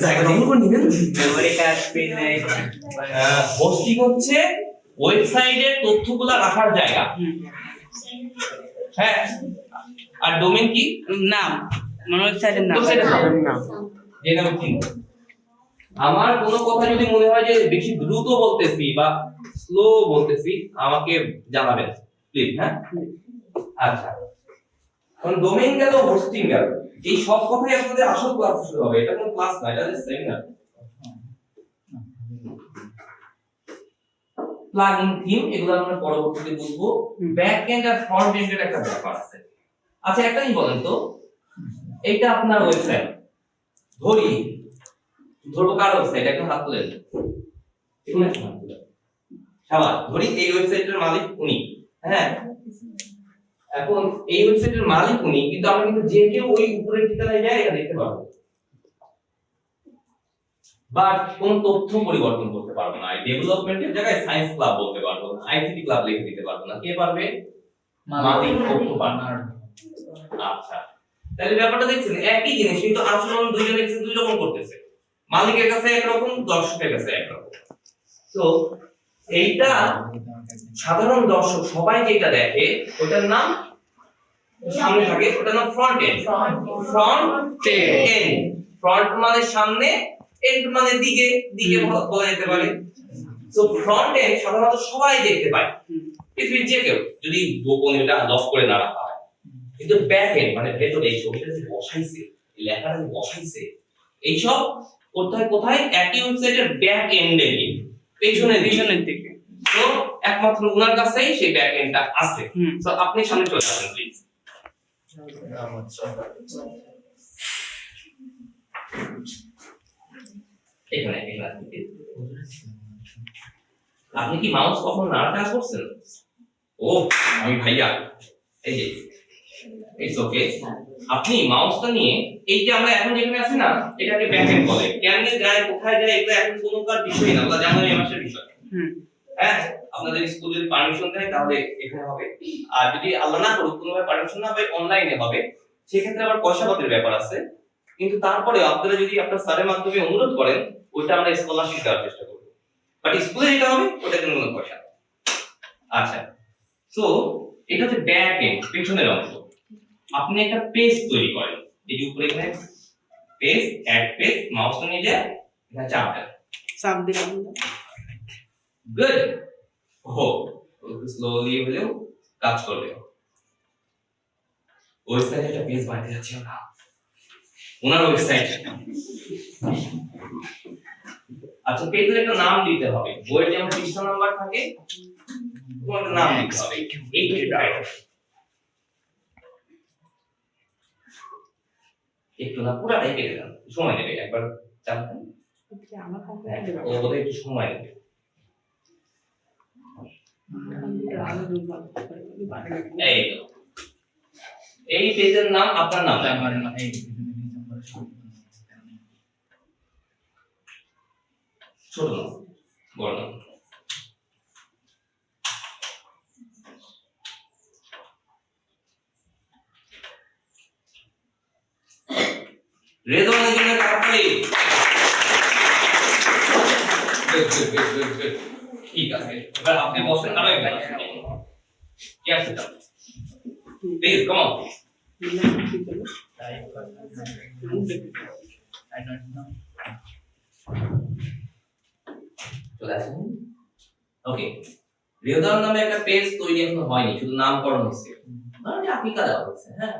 জায়গা দখল করে নিবেন। Memory card, pen drive. Hosting হচ্ছে ওয়েবসাইটের তথ্যগুলো রাখার জায়গা। হ্যাঁ, আর ডোমেইন কি? নাম, মানে ওয়েবসাইটের নাম। ওয়েবসাইটের নাম। যেটা আমি চিনি। আমার কোনো কথা যদি মনে হয় যে বেশি দ্রুত বলতেছি বা স্লো বলতেছি আমাকে জানাবেন প্লিজ। হ্যাঁ, আচ্ছা, এখন ডোমেইন গেল, হোস্টিং গেল, এই সব কথাই আপনাদের আসল ক্লাস শুরু হবে। এটা কোনো ক্লাস না, এটা সেমিনার। প্লাগইন, থিম, এগুলো আমরা পরবর্তীতে বুঝবো। ব্যাক এন্ড আর ফ্রন্ট এন্ডের একটা ব্যাপার আছে। আচ্ছা, একটা জিনিস বলেন তো, এইটা আপনার ওয়েবসাইট, ধরবো কার ওয়েবসাইট? একটা হাত তুলেন, সাবাস। ধরি এই ওয়েবসাইটের মালিক উনি। হ্যাঁ, এখন এই ওয়েবসাইটের মালিক উনি, কিন্তু আমরা কিন্তু যে কেউ ওই উপরের ঠিকানায় যায় এটা দেখতে পারবো, বাট কোন তথ্য পরিবর্তন করতে পারবো না। ডেভেলপমেন্টের জায়গায় সায়েন্স ক্লাব বলতে পারবো না, আইসিটি ক্লাব লিখে দিতে পারবো না। কে পারবে? মালিক তথ্য পার্টনার। আচ্ছা, তাহলে ব্যাপারটা দেখছেন একই জিনিস, কিন্তু আচরণ দুইজনের কাছে দুই রকম করতেছে। মালিকের কাছে একরকম, দর্শকের কাছে একরকম। তো এইটা সাধারণ দর্শক সবাই যেটা দেখে ওটার নাম সামনে থাকে, ওটার নাম ফ্রন্ট এন্ড। ফ্রন্ট মানে সামনে, এন্ড মানে দিকে, দিকে বলা যেতে পারে। সো ফ্রন্ট এন্ড সাধারণত সবাই দেখতে পায়, পৃথিবীর যে কেউ, যদি গোপনে এটা লক করে না রাখা হয়। কিন্তু ব্যাক এন্ড মানে ভেতরে এই ছবিটা যে বসাইছে, এই লেখাটা যে বসাইছে, এইসব করতে হয় কোথায়? একই ওয়েবসাইটের ব্যাক এন্ডে, পেছনের দিকে। তো একমাত্র ওনার কাছেই সেই ব্যাক এন্ডটা আছে। তো আপনি সামনে চলে আসেন প্লিজ। এখানে আপনি কি মাউস কখনো নাড়াচাড়া করছেন? ও আমি ভাইয়া, এই যে ইটস ওকে। আপনি মাউসটা নিয়ে, এই যে আমরা এখন যেখানে আছি না, এটাকে ব্যাক এন্ড বলে। কেমনে যায়, কোথায় যায়, এগুলো এখন কোনোকার বিষয় না, ওটা জানুয়ারি মাসের বিষয়। হ্যাঁ, আপনাদের স্কুল যদি পারমিশন দেয় তাহলে এখানে হবে, আর যদি আল্লাহ না করুক কোনোভাবে পারমিশন না হয় অনলাইনে হবে, সেক্ষেত্রে আবার পয়সা পাতির ব্যাপার আছে। কিন্তু তারপরে আপনারা যদি আপনার স্যারের মাধ্যমে অনুরোধ করেন, ওইটা আমরা স্কলারশিপ দেওয়ার চেষ্টা করব, বাট স্কুলে যেটা হবে ওটার জন্য কোনো পয়সা। আচ্ছা, সো এটা হচ্ছে ব্যাক এন্ড, পেছনের অংশ। আপনি একটা পেজ তৈরি করেন, এই যে উপরে এখানে পেজ, অ্যাড পেজ, মাউসটা নিয়ে যায় এখানে চাপ দেন, চাপ দিলাম। গুড। ও স্লোলি হলেও কাজ করবে। ওয়েবসাইটে একটা পেজ বানাতে যাচ্ছি আমরা, ওনার ওয়েবসাইট। আচ্ছা, পেজের একটা নাম দিতে হবে, বইয়ের যেমন পৃষ্ঠা নাম্বার থাকে তোমার একটা নাম দিতে হবে। এই একটু না, পুরাটাই কেটে দেন, সময় নেবে, একবার চালান। ও বোধহয় একটু সময় নেবে। এই তো, এই পেজের নাম আপনার নাম, ছোট নাম, বড় নাম। রেজওয়ানের জন্য তাড়াতাড়ি। ঠিক আছে, এবার আপনি বসেন, আরো একবার কি আছে প্লিজ কাম অন। চলে আসেন। ওকে, রেজওয়ান নামে একটা পেজ তৈরি এখনো হয়নি, শুধু নামকরণ হয়েছে, মানে আপনি কাজ করছেন। হ্যাঁ,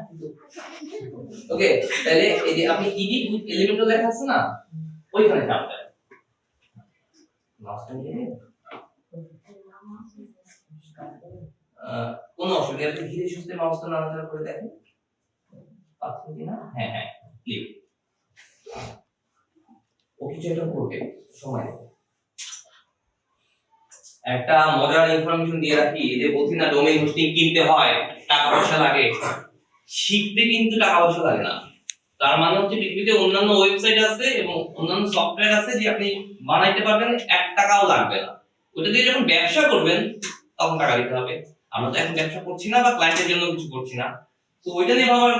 ওকে, তাহলে এই যে আপনি এডিট উইথ এলিমেন্ট লেখা আছে না, ওইখানে চাপ দেন। মাউসটা নিয়ে কোন অসুবিধা নেই, আপনি ধীরে সুস্থে মাউসটা নাড়াচাড়া করে দেখেন পাচ্ছেন কিনা। হ্যাঁ হ্যাঁ, ক্লিক। ও কিছু একটা করবে, সময় নেই। একটা মজার ইনফরমেশন দিয়ে রাখি, এই যে বলছি না ডোমেইন হোস্টিং কিনতে হয়, টাকা পয়সা লাগে। শিখতে কিন্তু টাকা পয়সা লাগে না, তার মানে হচ্ছে পৃথিবীতে অন্যান্য ওয়েবসাইট আছে এবং অন্যান্য সফটওয়্যার আছে যে আপনি বানাইতে পারবেন, 1 টাকাও লাগবে না। ওটা দিয়ে যখন ব্যবসা করবেন তখন টাকা দিতে হবে। আমরা তো এখন ব্যবসা করছি না বা ক্লায়েন্টের জন্য কিছু করছি না, তো ওইটা নিয়ে ভাবার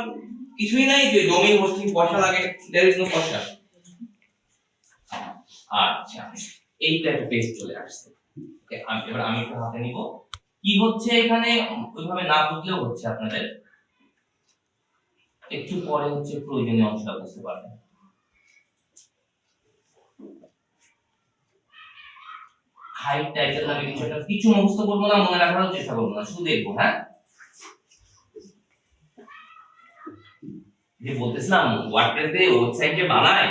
কিছুই নাই যে জমি হোস্টিং পয়সা লাগে, দেয়ার ইজ নো পয়সা। আচ্ছা, এইটা একটা পেজ চলে আসছে। এবার আমি একটু হাতে নিব। কি হচ্ছে এখানে ওইভাবে না বুঝলেও হচ্ছে, আপনাদের একটু পরে হচ্ছে প্রয়োজনীয় অংশটা বুঝতে পারবেন। হাইট টাইটেল নামে বিষয়টা কিছু মুখস্থ করবো না, মনে রাখার চেষ্টা করবো না, শুধু দেখবো। হ্যাঁ, যে বলতেছিলাম ওয়ার্ডপ্রেসে ওয়েবসাইট যে বানায়,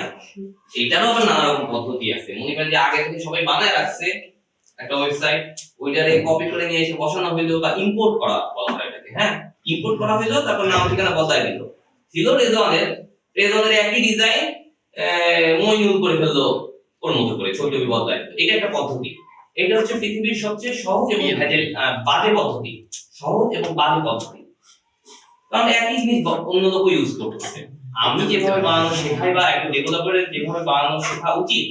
এটারও আবার নানা রকম পদ্ধতি আছে। মনে করেন যে আগে থেকে সবাই বানায় রাখছে একটা ওয়েবসাইট, ওইটারে কপি করে নিয়ে এসে বসানো হইলো বা ইম্পোর্ট করা বলা হয় এটাকে। হ্যাঁ, ইম্পোর্ট করা হইলো, তারপর নাম ঠিকানা বদলাই দিল। ছিল রেজওয়ানের একই ডিজাইন মইনুল করে ফেললো ওর মতো করে, ছবি বদলাই দিল। এটা একটা পদ্ধতি। এটা হচ্ছে পৃথিবীর সবচেয়ে সহজ এবং বাজে পদ্ধতি। সহজ এবং বাজে পদ্ধতি, কারণ একই জিনিস অন্য লোক ইউজ করতেছে। আমি যেভাবে বানানো শেখাই বা একটা ডেভেলপারের যেভাবে বানানো শেখা উচিত,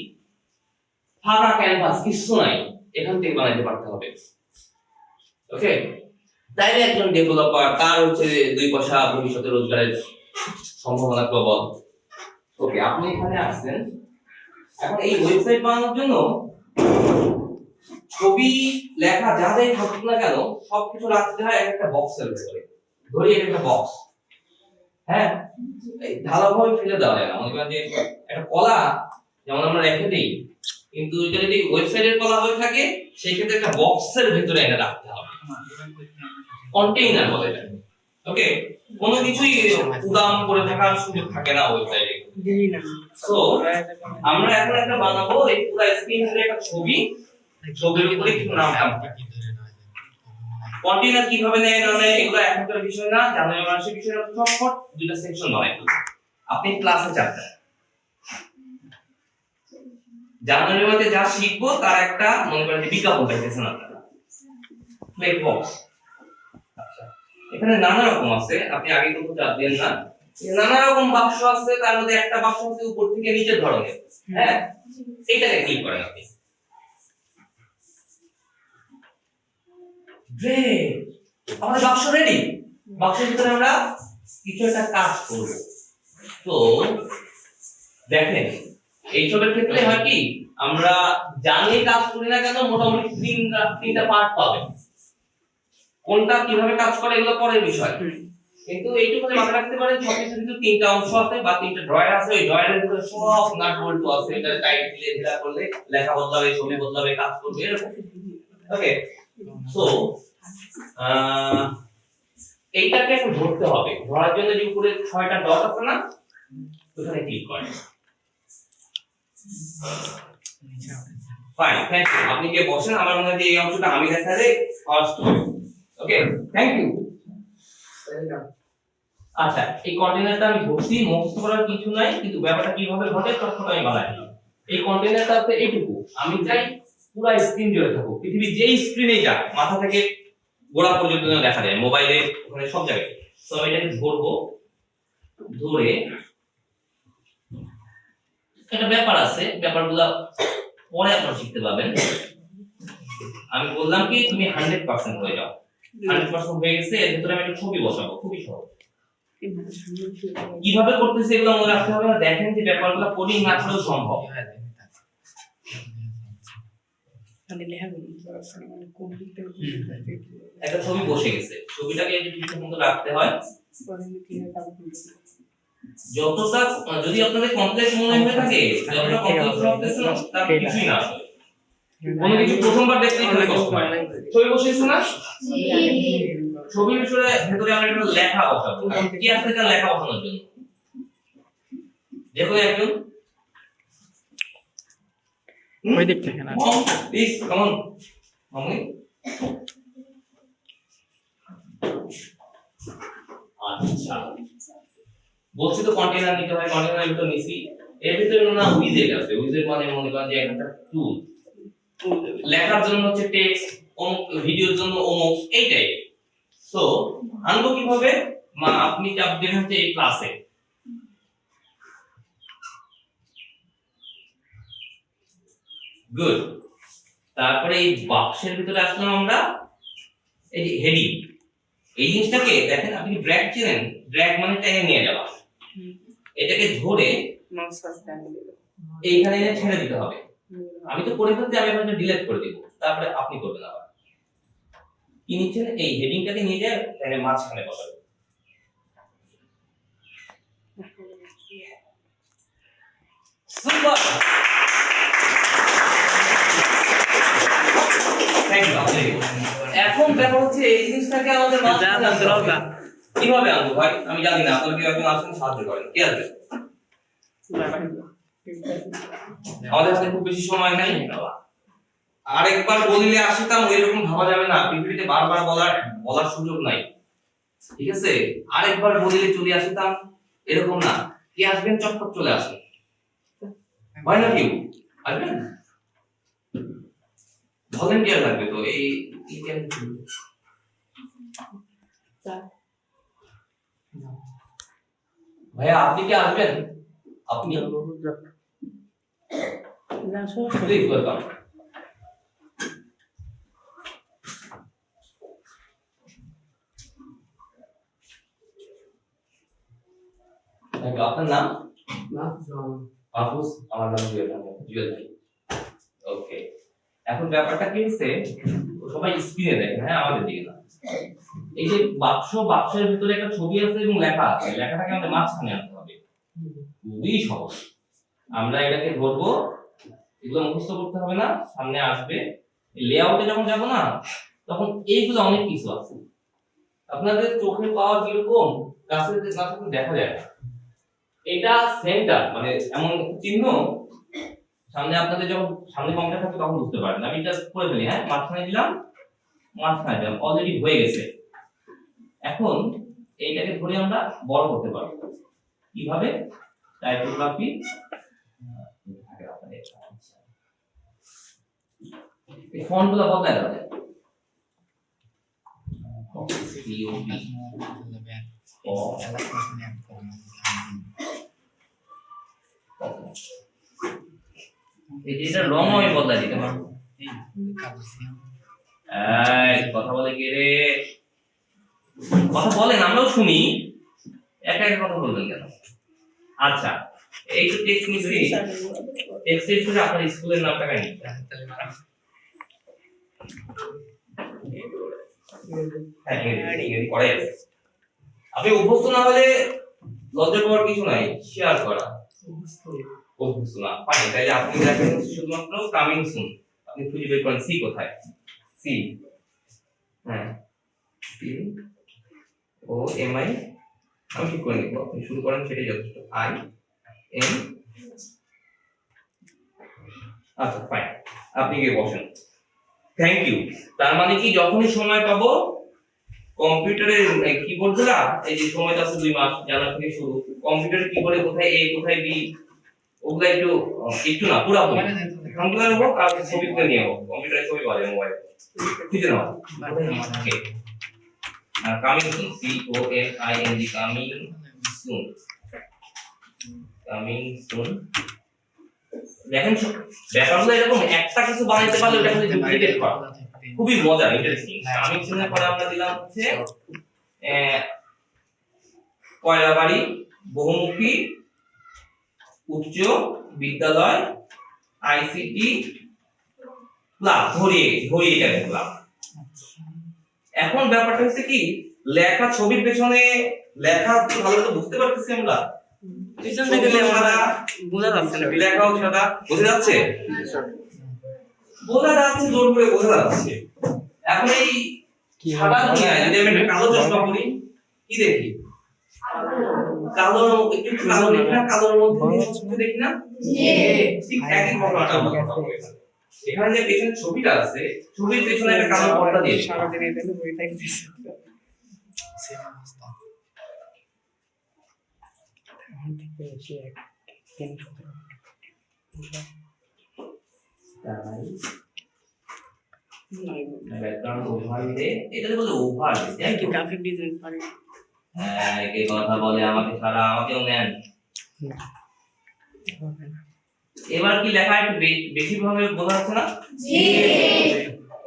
ফাঁকা ক্যানভাস কিছু নাই, এখান থেকে বানাইতে পারতে হবে। ওকে, তাইলে একজন ডেভেলপার তার হচ্ছে 2 পয়সা ভবিষ্যতে রোজগারের সম্ভাবনা প্রবল। ওকে, আপনি এখানে আসছেন, এখন এই ওয়েবসাইট বানানোর জন্য ছবি লেখা যা যাই থাকুক না কেন সবকিছু রাখতে হয় একটা বক্সের ভিতরে। ধরি এটা একটা বক্স, হ্যাঁ, ঢালাভাবে ফেলে দেওয়া যায় না। মনে করেন যে একটা কলা যেমন আমরা রেখে দিই, কিন্তু এটা যদি ওয়েবসাইটের কলা হয়ে থাকে সেই ক্ষেত্রে একটা বক্সের ভিতরে এটা রাখতে হবে, কন্টেইনার বলে এটা। ওকে, কোনো কিছুই উদাম করে থাকার সুযোগ থাকে না ওয়েবসাইটে। সো আমরা এখন একটা বানাবো, এই পুরো স্ক্রিন জুড়ে একটা ছবি, ছবির উপরে কিছু নাম থাকবে। কন্টেইনার কিভাবে নেয় না নেয় এগুলো এখনকার বিষয় না, জানুয়ারি মাসের বিষয় না। চটপট 2টা সেকশন বানাই দিই। আপনি ক্লাসে যাবেন, জানুয়ারি মাসে যা শিখবো তার একটা মনে করেন যে বিজ্ঞাপন পাইতেছেন আপনারা, প্লেট বক্স। আচ্ছা, এখানে নানা রকম আছে, আপনি আগে কিন্তু চাপ দেন না। নানা রকম বাক্স আছে, তার মধ্যে একটা বাক্স আছে উপর থেকে নিচের ধরনের। হ্যাঁ, এইটাকে ক্লিক করেন আপনি। গ্রেট, আমাদের বাক্স রেডি। বাক্সের ভিতরে আমরা কিছু একটা কাজ করব। তো দেখেন, এইসবের ক্ষেত্রে হয় কি, আমরা জানি কাজ করি না কেন মোটামুটি 3টা পার্ট পাবেন। কোনটা কিভাবে কাজ করে এগুলো পরের বিষয়, কিন্তু এইটুকু মাথায় রাখতে পারেন সবকিছু কিন্তু 3টা অংশ আছে বা 3টা ড্রয়ার আছে। ওই ড্রয়ারের ভিতরে সব নাট বল্টু আছে, এটা টাইট দিলে ঢিলা করলে লেখা বদলাবে, ছবি বদলাবে, কাজ করবে এরকম। ওকে, সো এইটাকে একটু ধরতে হবে। ধরার জন্য যে উপরে 6টা ডট আছে না, ওখানে ক্লিক করেন। Fine, thank you. আপনি কি বসেন, আমার মনে হয় যে এই অংশটা আমি দেখালে ফার্স্ট হবে। ওকে, থ্যাংক ইউ। আচ্ছা, এই কন্টেইনারটা আমি ধরছি, মুখস্থ করার কিছু নাই, কিন্তু ব্যাপারটা কিভাবে ঘটে তখন আমি বানাই দিলাম। এই কন্টেইনারটা আছে এইটুকু, আমি চাই পুরো স্ক্রিন জুড়ে থাকুক। পৃথিবীর যেই স্ক্রিনে যাক, মাথা থেকে গোড়া পর্যন্ত দেখা যায়, মোবাইলে, ওখানে সব জায়গায়। তো আমি এটাকে ধরবো, ধরে একটা ব্যাপার আছে, ব্যাপারগুলো পরে আপনারা শিখতে পাবেন। আমি বললাম কি তুমি 100% হয়ে যাও। 100% হয়ে গেছে, এর ভিতরে আমি একটা ছবি বসাবো, খুবই সহজ। কিভাবে করতেছি এগুলো মনে রাখতে হবে না। দেখেন যে ব্যাপারগুলো কোডিং না করলেও সম্ভব। একটা ছবি বসে গেছে, ছবিটাকে যদি মতো রাখতে হয়, যতটা যদি আপনাদের কমপ্লেক্স মনে হয়ে থাকে, যতটা কমপ্লেক্স ভাবতেছেন তার কিছুই না। কোনো কিছু প্রথমবার দেখলেই খালি কষ্ট হয়। ছবি বসে গেছে না, ছবির ভেতরে আমরা একটা লেখা বসাবো। কি আছে এটা লেখা বসানোর জন্য? দেখো একজন ওই দিক থেকে না, প্লিজ কাম অন মামনি। আচ্ছা, বলছি তো কন্টেইনার নিতে হয়, কন্টেইনার ভিতর নিছি। এর ভিতরে না উইজেট আছে, উইজেট মানে মনে করেন যে একটা টুল। লেখার জন্য হচ্ছে টেক্সট, ভিডিওর জন্য অমুক, এই টাইপ। সো আনবো কিভাবে? আপনি চাপ দেবেন হচ্ছে এই ক্লাসে, গুড। তারপরে এই বাক্সের ভিতরে আসলাম আমরা, এই যে হেডিং, এই জিনিসটাকে দেখেন, আপনি ড্র্যাগ চেনেন? ড্র্যাগ মানে টেনে নিয়ে যাওয়া। এটাকে ধরে এইখানে এনে ছেড়ে দিতে হবে। আমি তো করে ফেলতে, আমি এখন ডিলিট করে দিব, তারপরে আপনি করবেন আবার। কি নিচ্ছেন? এই হেডিংটাকে নিয়ে যায় এখানে মাঝখানে বসাবেন। Super, thank you. এখন ব্যাপার হচ্ছে এই জিনিসটাকে আমাদের মাঝখানে আনতে হবে। কিভাবে আনবো ভাই? আমি জানি না, আপনারা কেউ একজন আসেন সাহায্য করেন। কে আসবে? আমাদের হাতে খুব বেশি সময় নাই। আরেকবার বললে আসতাম, ওইরকম ভাবা যাবে না। পৃথিবীতে বারবার বলার সুযোগ নাই, ঠিক আছে? আরেকবার বললে চলে আসতাম, এরকম না। কে আসবেন? চটপট চলে আসেন। হয় না কেউ আসবেন? ভলেন্টিয়ার লাগবে তো। এই ভাইয়া, আপনি কি আসবেন? আপনি প্লিজ ওয়েলকাম। আপনার নাম? মাহফুজ। আমার নাম জুয়েল ভাই। ওকে, এখন ব্যাপারটা কি হচ্ছে, সবাই স্ক্রিনে দেখেন, হ্যাঁ, আমাদের দিকে না। এই যে বাক্সের ভিতরে একটা ছবি আছে এবং লেখা আছে, লেখাটাকে আমাদের মাঝখানে আনতে হবে। খুবই সহজ। আমরা এটাকে ধরবো, এগুলো মুখস্থ করতে হবে না, সামনে আসবে। লেআউটে যখন যাবো না, তখন এইগুলো অনেক কিছু আছে। আপনাদের চোখের পাওয়ার কিরকম, কাছে দেখা যায় না। এটা সেন্টার, মানে এমন চিহ্ন, সামনে আপনাদের যখন সামনে কম্পিউটার থাকবে তখন বুঝতে পারবেন। আমি এটা করে ফেলি, হ্যাঁ, মাঝখানে দিলাম, অলরেডি হয়ে গেছে। এখন এইটাকে ধরে আমরা বড় করতে পারবো। কিভাবে? টাইপোগ্রাফি, এই ফন্টগুলো বদলায় যাবে। এই যে এটা রং আমি বদলাই দিতে পারবো। কথা বলে কে রে? কথা বলেন, আমরাও শুনি। একা একা কথা বলবেন কেন? আচ্ছা, এই তো টেক্সট নিছি। টেক্সটের ভিতরে আপনার স্কুলের নামটা কেন? আপনি অভ্যস্ত না হলে লজ্জা পাওয়ার কিছু নাই, শেয়ার করা। অভ্যস্ত না, ফাইন। তাইলে আপনি দেখেন শুধুমাত্র কামিং সুন। আপনি খুঁজে বের করেন সি কোথায়। সি, হ্যাঁ, সি ও এম আই। আমি ঠিক করে নিব, আপনি শুরু করেন, সেটাই যথেষ্ট। আই এম, আচ্ছা ফাইন, আপনি গিয়ে বসেন। Thank you. তার মানে কি, যখনই সময় পাবো কম্পিউটারের কিবোর্ড দ্বারা, এই যে সময়টা আছে 2 মাস জানা থেকে শুরু, কম্পিউটারের কিবোর্ডে কোথায় এ কোথায় বি, ওগুলা একটু না পুরো কম্পিউটার হোক আর ছবি তুলে নিয়ে হোক, কম্পিউটারে ছবি পাওয়া যায় মোবাইলে, খুঁজে নাও। Coming soon, C O M I N G, coming soon, coming soon. দেখেন ব্যাপারগুলো এরকম, একটা কিছু বানাইতে পারলে ওটা কিন্তু ডুপ্লিকেট করা খুবই মজা, ইন্টারেস্টিং। কামিং সুনের পরে আমরা দিলাম হচ্ছে কয়লাবাড়ি বহুমুখী উচ্চ বিদ্যালয় আইসিটি ক্লাব, ধরিয়ে এটাকে ক্লাব। এখন ব্যাপারটা হচ্ছে কি, লেখা ছবির পেছনে লেখা ভালো তো বুঝতে পারতেছি আমরা, পিছন থেকে বোঝা যাচ্ছে না, লেখাও সাদা বোঝা যাচ্ছে, জোর করে বোঝা যাচ্ছে। এখন এই সাদা দুনিয়ায় যদি আমি একটা কালো চশমা পরি, কি দেখি? কালোর একটু কালো দেখি না, কালোর মধ্যে দেখি না, ঠিক একই ঘটনাটা এখানে যে পেছনে ছবিটা আছে, ছবির পেছনে একটা কালো পর্দা দিয়ে সারা দিন এখানে বই থাকতেছে। ব্যাকগ্রাউন্ড ওভার দে, এটা বলে ওভার দে, কি গ্রাফিক ডিজাইন করে। হ্যাঁ, কে কথা বলে আমাকে ছাড়া, আমাকেও নেন। এবার কি লেখা একটু বেশি ভাবে বোঝা যাচ্ছে না?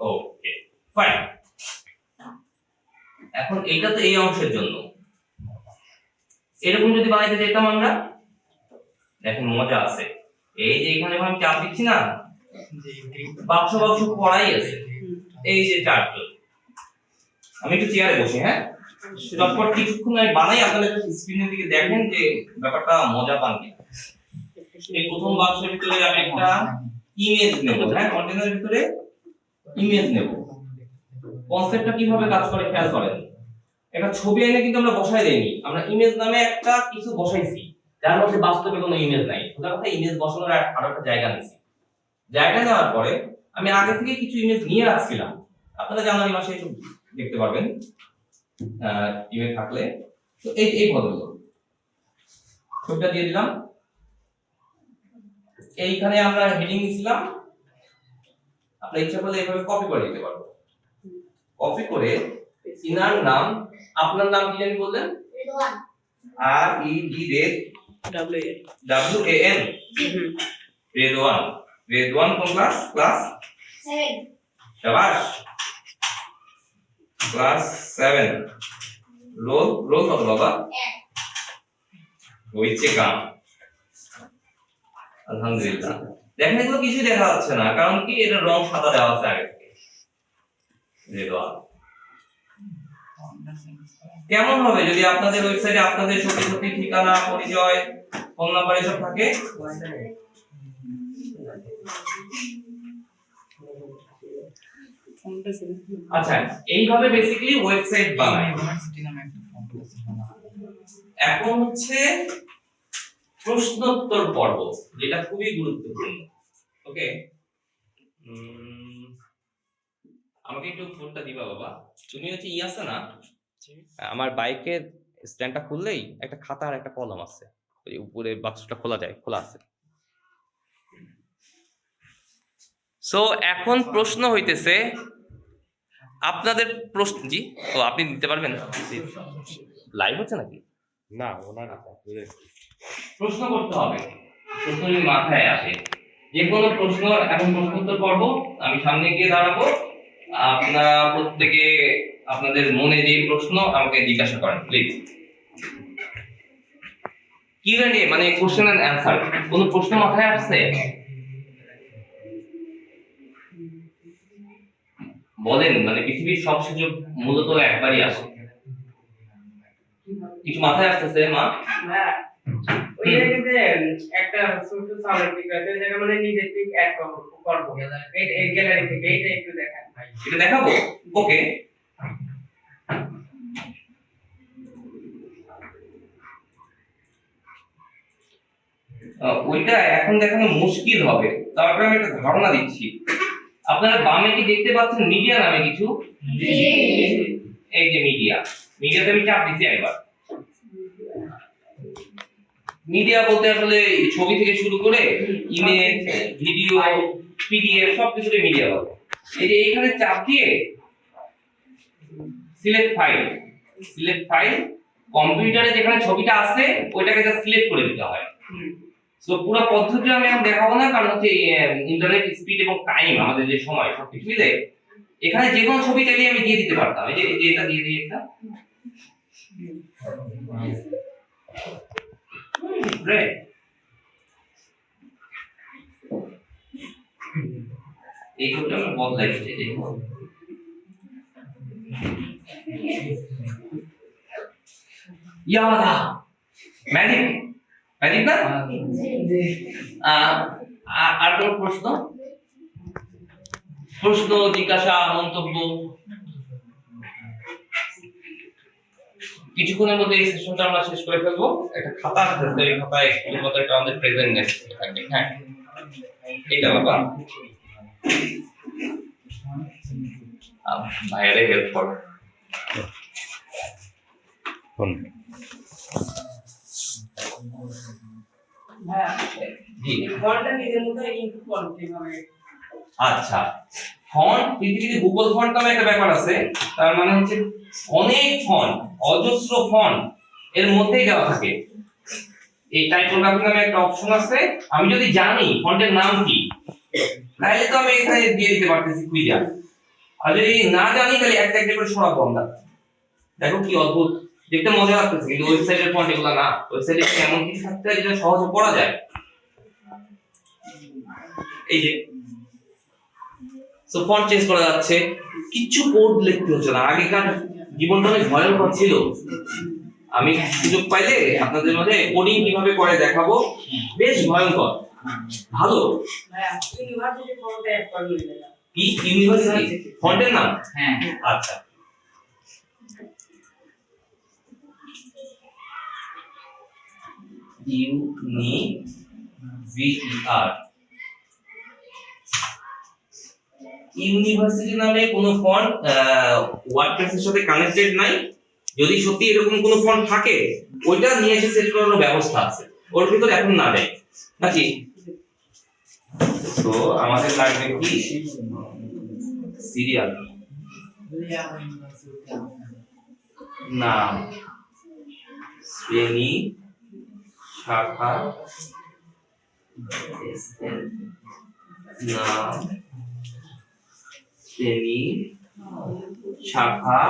Okay fine. এখন এইটা তো এই অংশের জন্য, এরকম যদি বানাইতে যেতাম আমরা, দেখেন মজা আছে। এই যে এখানে যখন আমি চাপ দিচ্ছি না, বাক্স বাক্স পড়াই আছে, এই যে চারজন। আমি একটু চেয়ারে বসি, হ্যাঁ, চটপট কিছুক্ষণ আমি বানাই, আপনাদের স্ক্রিনের দিকে দেখেন যে ব্যাপারটা মজা পান কি। এই প্রথম বাক্সের ভিতরে আমি একটা ইমেজ নেব, হ্যাঁ, কন্টেনারের ভিতরে ইমেজ নেব। কনসেপ্টটা কিভাবে কাজ করে খেয়াল করেন। একটা ছবি এনে কিন্তু আমরা বসাই দেইনি, আমরা ইমেজ নামে একটা কিছু বসাইছি যার মধ্যে বাস্তবে কোনো ইমেজ নাই। সোজা কথা ইমেজ বসানোর আরো একটা জায়গা নিছি। জায়গা নেওয়ার পরে আমি আগে থেকে কিছু ইমেজ নিয়ে রাখছিলাম, আপনারা জানুয়ারি মাসে একটু দেখতে পারবেন ইমেজ থাকলে। তো এই পদগুলো ছবিটা দিয়ে দিলাম। এইখানে আমরা হেডিং দিছিলাম, আপনার ইচ্ছা করলে এইভাবে কপি করে দিতে পারবো। কপি করে ইনার নাম, আপনার নাম কি জানি বললেন? RED WAN Redwan. রেদওয়ান কোন ক্লাস? ক্লাস 7। শাবাশ, ক্লাস 7। রোল কত বাবা? 1 হইছে কাম, আলহামদুলিল্লাহ। দেখেন এগুলো কিছু দেখা যাচ্ছে না, কারণ কি এটা রং সাদা দেওয়া আছে আগে থেকে। রেদওয়ান কেমন হবে যদি আপনাদের ওয়েবসাইটে আপনাদের সত্যি ঠিকানা, পরিচয়, ফোন নাম্বার এসব থাকে? আচ্ছা, এইভাবে বেসিক্যালি ওয়েবসাইট বানায়। এখন হচ্ছে প্রশ্নোত্তর পর্ব, যেটা খুবই গুরুত্বপূর্ণ। ওকে, আমাকে একটু ফোনটা দিবা বাবা। তুমি হচ্ছে আছে না, আমার বাইকের স্ট্যান্ডটা খুললেই একটা খাতা আর একটা কলম আছে, ওই উপরে বাক্সটা খোলা যায়, খোলা আছে। সো এখন প্রশ্ন হইতেছে আপনাদের প্রশ্ন। জি, ও আপনি দিতে পারবেন? লাইভ হচ্ছে নাকি? না, ওনার প্রশ্ন করতে হবে। প্রশ্ন যদি মাথায় আসে, যে কোনো প্রশ্ন, এখন প্রশ্নোত্তর পর্ব, আমি সামনে গিয়ে দাঁড়াবো, আপনারা প্রত্যেকে আপনাদের মনে যে প্রশ্ন আমাকে জিজ্ঞাসা করেন প্লিজ। কিউএনএ মানে কোশ্চেন এন্ড অ্যানসার। কোন প্রশ্ন মাথায় আসছে? বলেন, মানে পৃথিবীর সব সুযোগ মূলত একবারই আসে। কিছু মাথায় আসতেছে মা? হ্যাঁ, ওই জায়গাতে একটা ছোট সামনে ঠিক আছে, ওই জায়গা মানে নিজের ঠিক অ্যাড করব। এই গ্যালারি থেকে এইটা একটু দেখান ভাই। এটা দেখাবো? ওকে। ওইটা এখন দেখানো মুশকিল হবে, তারপরে আমি একটা ধারণা দিচ্ছি। আপনারা বামে কি দেখতে পাচ্ছেন মিডিয়া নামে কিছু? এই যে মিডিয়াতে আমি চাপ দিচ্ছি একবার। মিডিয়া বলতে আসলে ছবি থেকে শুরু করে ইমেজ, ভিডিও, পিডিএফ সবকিছুতে মিডিয়া বলে। এই যে এইখানে চাপ দিয়ে সিলেক্ট ফাইল, কম্পিউটারে যেখানে ছবিটা আছে ওইটাকে জাস্ট সিলেক্ট করে দিতে হয়। সো পুরো পদ্ধতিটা আমি এখন দেখাবো না, কারণ হচ্ছে ইন্টারনেট স্পিড এবং টাইম, আমাদের যে সময় সবকিছু মিলে এখানে যে কোনো ছবি চাইলে আমি দিয়ে দিতে পারতাম। এই যে এটা দিয়ে দিই একটা। গ্রেট। এই ছবিটা আমি বদলাই দিচ্ছি। ইয়াদা ম্যাজিক না? আর কোন প্রশ্ন, জিজ্ঞাসা, মন্তব্য? কিছুক্ষণের মধ্যে এই সেশনটা আমরা শেষ করে ফেলবো। একটা খাতা আছে, এই খাতায় শুধুমাত্র একটা আমাদের প্রেজেন্টনেস থাকবে। হ্যাঁ, এইটা বাবা ভাইয়ারে হেল্প করো। হ্যাঁ, জি, ফন্টটা নিজের মতো ইনপুট করতে হবে। আচ্ছা, ফন্ট পৃথিবীতে গুগল ফন্ট নামে একটা ব্যাপার আছে। তার মানে হচ্ছে অনেক ফন্ট, অজস্র ফন্ট এর মধ্যেই দেওয়া থাকে। এই টাইপোগ্রাফি নামে একটা অপশন আছে। আমি যদি জানি ফন্টের নাম কি তাহলে তো আমি এখানে দিয়ে দিতে পারতেছি কুইজা। আর যদি না জানি তাহলে একটা একটা করে সরাবো আমরা। দেখো কি অদ্ভুত, দেখতে মজা লাগতেছে, কিন্তু ওয়েবসাইটের ফন্ট এগুলো না। ওয়েবসাইটে এমন কিছু থাকতে হয় যেটা সহজে পড়া যায়। এই যে সো ফন্ট চেঞ্জ করা যাচ্ছে, কিছু কোড লিখতে হচ্ছে না। আগেকার জীবনটা অনেক ভয়ঙ্কর ছিল। আমি সুযোগ পাইলে আপনাদের মাঝে কোডিং কিভাবে করে দেখাবো, বেশ ভয়ঙ্কর ভালো। ইউনিভার্সিটি ফন্টে এক করে নিয়ে গেলাম। কি ইউনিভার্সিটি ফন্টের নাম? হ্যাঁ আচ্ছা, ইউনিভিআর ইউনিভার্সিটি নামে কোনো ফন্ট ওয়ার্ডপ্রেসের সাথে কানেক্টেড নাই। যদি সত্যি এরকম কোনো ফন্ট থাকে ওইটা নিয়ে এসে সেট করার ব্যবস্থা আছে, ওর ভিতরে এখন না যায় নাকি। তো আমাদের লাগবে কি সিরিয়াল নাম, শ্রেণী, শাখা, নাম, শ্রেণী, শাখা,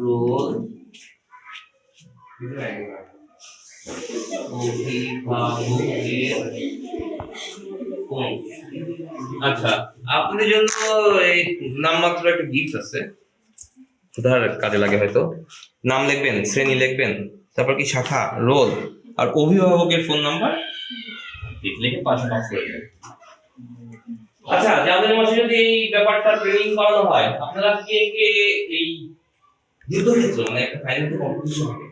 রোল, অভিভাবকের কোণ। আচ্ছা, আপনাদের জন্য এই নামমাত্র একটা গিফট আছে, উদার কাজে লাগে হয়তো। নাম লিখবেন, শ্রেণী লিখবেন, তারপর কি শাখা, রোল আর অভিভাবকের ফোন নাম্বার লিখে পাশে পাস করে দেবেন। আচ্ছা, যাদের মাঝে যদি এই ব্যাপারটা ট্রেনিং করানো হয়, আপনারা কে কে এই যুদ্ধক্ষেত্র মানে একটা ফাইনাল কম্পিটিশন হবে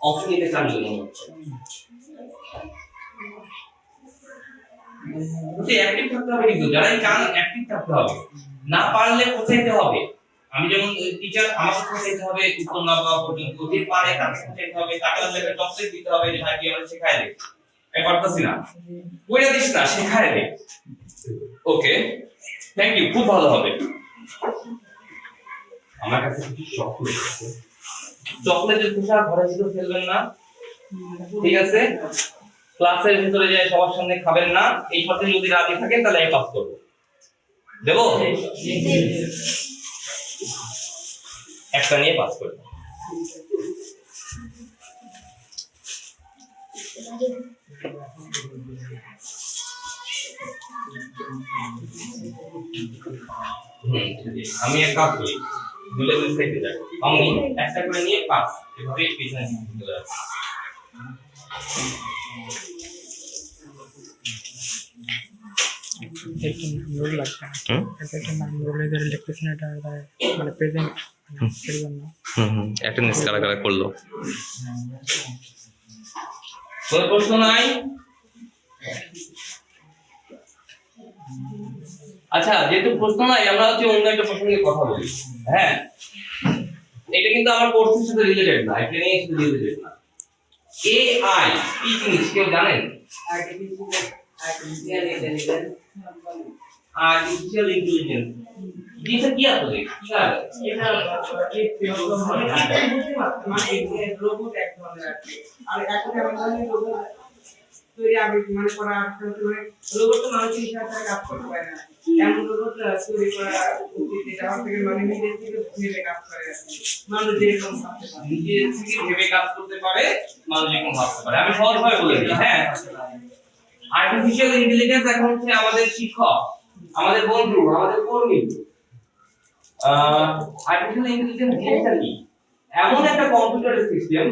অংশ নিতে চান বলে মনে হচ্ছে? অ্যাক্টিভ থাকতে হবে, কিন্তু যারা চান অ্যাক্টিভ থাকতে হবে। না পারলে পৌঁছাইতে হবে। আমি যেমন টিচার, আমাকে পৌঁছাইতে হবে উত্তর না পাওয়া পর্যন্ত। যে পারে তাকে পৌঁছাইতে হবে, তাকে একটা চকলেট দিতে হবে যে ভাই আমরা শেখাই দে। আমি পারতাছি না, ওইটা দিস না, শেখাই দে। ওকে, থ্যাংক ইউ, খুব ভালো হবে। আমার কাছে কিছু চকলেট আছে, চকলেটের খোসা ঘরে ছিল ফেলবেন না, ঠিক আছে? ক্লাসের ভিতরে যায় সবার সামনে খাবেন না। এই শর্তে যদি রাজি থাকেন তাহলে আমি পাস করবো। দেবো? একটা নিয়ে পাস করবো। আমি এক কাজ করি, দুটো দুই সাইডে যাই, আমি একটা করে নিয়ে পাস, এভাবে পিছনে চলে যাচ্ছে। একটা নাম রোল লাগবে না। একটা নাম রোলে ধরে লিখতেছেন, এটা মানে প্রেজেন্ট এর জন্য। অ্যাটেন্ডেন্স কারা কারা করলো? কোনো প্রশ্ন নাই? আচ্ছা, যেহেতু প্রশ্ন নাই, আমরা হচ্ছে অন্য একটা প্রশ্ন নিয়ে কথা বলি। হ্যাঁ, এটা কিন্তু আমার কোর্সের সাথে রিলেটেড না, এটা নিয়ে সাথে রিলেটেড না। এআই কি জিনিস কেউ জানেন? আর্টিফিশিয়াল ইন্টেলিজেন্স জিনিসটা কি আসলে? কি কাজ? এটা মানে রোবট এক ধরনের আছে। আর এখন এমন ধরনের রোবট তৈরি আমি মানে করা মানে রোবট তো মানুষের হিসাবে কাজ করতে পারে না। এমন রোবট তৈরি করা উচিত যেটা হচ্ছে মানে নিজের থেকে ভেবে কাজ করে। মানুষ যেরকম ভাবতে পারে, নিজের থেকে ভেবে কাজ করতে পারে, মানুষ যেরকম ভাবতে পারে। আমি সহজভাবে বলে দিই। হ্যাঁ, আর্টিফিশিয়াল ইন্টেলিজেন্স এখন হচ্ছে আমাদের শিক্ষক, আমাদের বন্ধু, আমাদের কর্মী। আর্টিফিশিয়াল ইন্টেলিজেন্স জিনিসটা কি? এমন একটা কম্পিউটার সিস্টেম,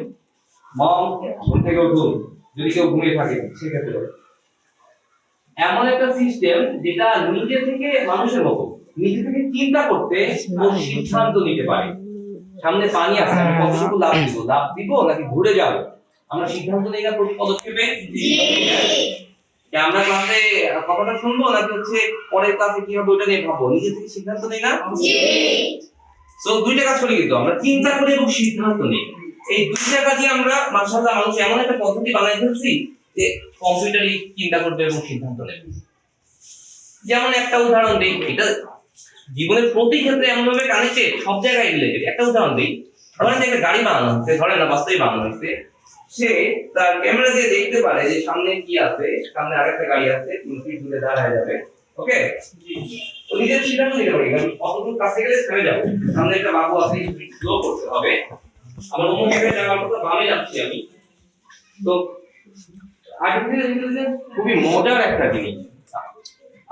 মম ঘুম থেকে উঠুন, যদি কেউ ঘুমিয়ে থাকে সেক্ষেত্রে এমন একটা সিস্টেম যেটা নিজে থেকে মানুষের মতো নিজে থেকে চিন্তা করতে ও সিদ্ধান্ত নিতে পারে। সামনে পানি আছে, আমি কতটুকু লাভ দিব নাকি ঘুরে যাব, আমরা সিদ্ধান্ত নিই না প্রতি পদক্ষেপে। যে আমরা ক্লাসে কথাটা শুনবো নাকি হচ্ছে পরের ক্লাসে কি হবে ওটা নিয়ে ভাববো, নিজে থেকে সিদ্ধান্ত নেই না? সো দুইটা কাজ করি, কিন্তু আমরা চিন্তা করি এবং সিদ্ধান্ত নিই। এই দুইটা কাজই আমরা মাশাআল্লাহ মানুষ এমন একটা পদ্ধতি বানাই ফেলছি যে কম্পিউটারই চিন্তা করবে এবং সিদ্ধান্ত নেবে। যেমন একটা উদাহরণ দিই, এটা জীবনের প্রতি ক্ষেত্রে এমন ভাবে কানেক্টেড, সব জায়গায় রিলেটেড। একটা উদাহরণ দিই, ধরেন যে একটা গাড়ি বানানো হচ্ছে, ধরেন না বাস্তবে বানানো হচ্ছে, সে তার ক্যামেরা দিয়ে দেখতে পারে যে সামনে কি আছে, সামনে আরেকটা গাড়ি আছে, 3 ফিট দূরে দাঁড়ায় যাবে। ওকে, তো নিজের সিদ্ধান্ত নিতে পারি আমি কতদূর কাছে গেলে থেমে যাবো, সামনে একটা বাবু আছে, স্লো করতে হবে, আমার অন্য জায়গায় যাওয়ার কথা বামে যাচ্ছি আমি। তো আর্টিফিশিয়াল ইন্টেলিজেন্স খুবই মজার একটা জিনিস।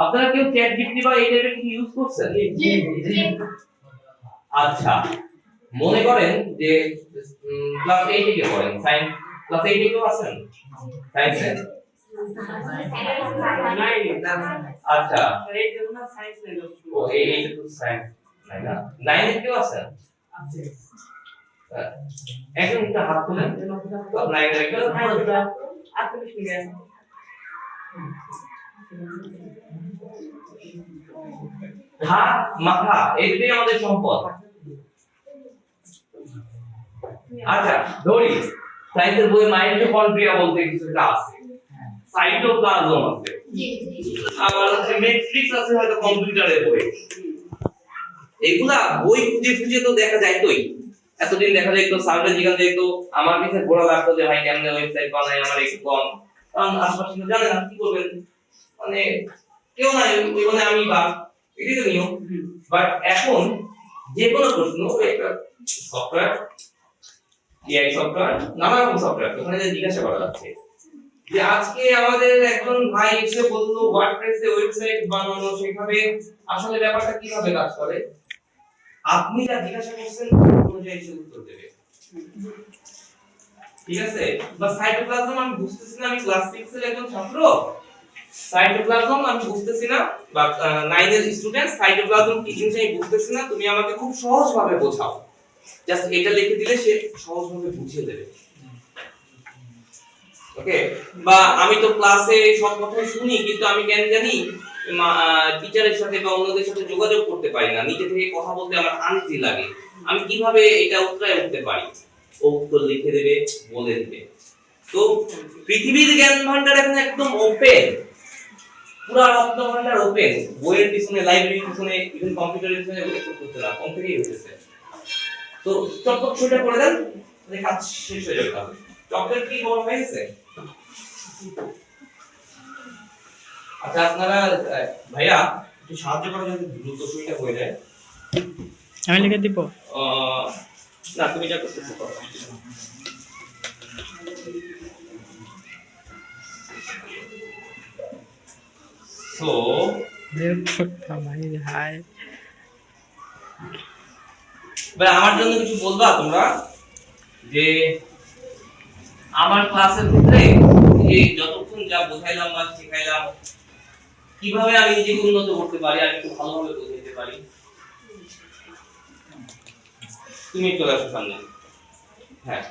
আপনারা কেউ চ্যাট জিপিটি বা এই টাইপের কিছু ইউজ করছেন? আচ্ছা, মনে করেন যে ক্লাস 8 এ পড়েন, সায়েন্স ক্লাস 8 এ কেউ আছেন সায়েন্সে? আচ্ছা, এই জন্য সায়েন্স নেই ও এই তো সায়েন্স, তাই না? 9 এ কেউ আছেন? একজন একটা হাত তুলেন, ক্লাস 9 এর একজন। হাত মাথা এই দুটোই আমাদের সম্পদ। আচ্ছা, ধরি সায়েন্সের বইয়ে মাইটোকন্ড্রিয়া বলতে কিছু একটা আছে, সাইটোপ্লাজম আছে, আবার হচ্ছে ম্যাট্রিক্স আছে হয়তো কম্পিউটারের বই। এগুলা বই খুঁজে খুঁজে তো দেখা যাইতোই, এতদিন দেখা যাইতো, সার্ভে জিজ্ঞাসা যাইতো, আমার কাছে ঘোরা লাগতো যে ভাই কেমনে ওয়েবসাইট বানাই, আমার একটু কম, কারণ আশপাশে তো জানে না কি করবেন, মানে কেউ নাই ওইখানে আমি বা এটাই তো নিয়ম। বাট এখন যে কোনো প্রশ্ন একটা সফটওয়্যার, এআই সফটওয়্যার, নানা রকম সফটওয়্যার, ওখানে যে জিজ্ঞাসা করা যাচ্ছে যে আজকে আমাদের একজন ভাই এসে বললো ওয়ার্ডপ্রেসে ওয়েবসাইট বানানো, সেভাবে আসলে ব্যাপারটা কিভাবে কাজ করে, আপনি যা জিজ্ঞাসা করছেন অনুযায়ী সে উত্তর দেবে। ঠিক আছে? বা সাইটোপ্লাজম আমি বুঝতেছি না, আমি ক্লাস 6 এর একজন ছাত্র, সাইটোপ্লাজম আমি বুঝতেছি না, বা 9 এর স্টুডেন্ট, সাইটোপ্লাজম কি জিনিস আমি বুঝতেছি না, তুমি আমাকে খুব সহজ ভাবে বোঝাও, জাস্ট এটা লিখে দিলে সে সহজ ভাবে বুঝিয়ে দেবে। ওকে, বা আমি তো ক্লাসে সব কথা শুনি কিন্তু আমি কেন জানি টিচারের সাথে বা অন্যদের সাথে যোগাযোগ করতে পারি না, নিজে থেকে কথা বলতে আমার আনইজি লাগে, আমি কিভাবে এটা উত্তরায় উঠতে পারি? ও উত্তর লিখে দেবে, বলে দেবে। তো পৃথিবীর জ্ঞান ভান্ডার এখন একদম ওপেন, পুরো রত্ন ভান্ডার ওপেন, বইয়ের পিছনে, লাইব্রেরির পিছনে, ইভেন কম্পিউটারের পিছনে ওয়েট করতে না, কম থেকেই হচ্ছে। তো চটপট সেটা করে দেন, তাহলে কাজ শেষ হয়ে যাবে। চকলেট কি বড় হয়ে গেছে? আচ্ছা, আপনারা ভাইয়া একটু সাহায্য করা যদি দ্রুত সইটা হয়ে যায়। আমি লিখে দিব। না, তুমি যা করতেছো করো। সো হাই, ভাই আমার জন্য কিছু বলবা তোমরা, যে আমার ক্লাসের ভিতরে এই যতক্ষণ যা বোঝাইলাম বা শেখাইলাম, কিভাবে আমি নিজেকে উন্নত করতে পারি, আমি একটু ভালোভাবে বোঝাইতে পারি। তুমি একটু আসো সামনে। হ্যাঁ,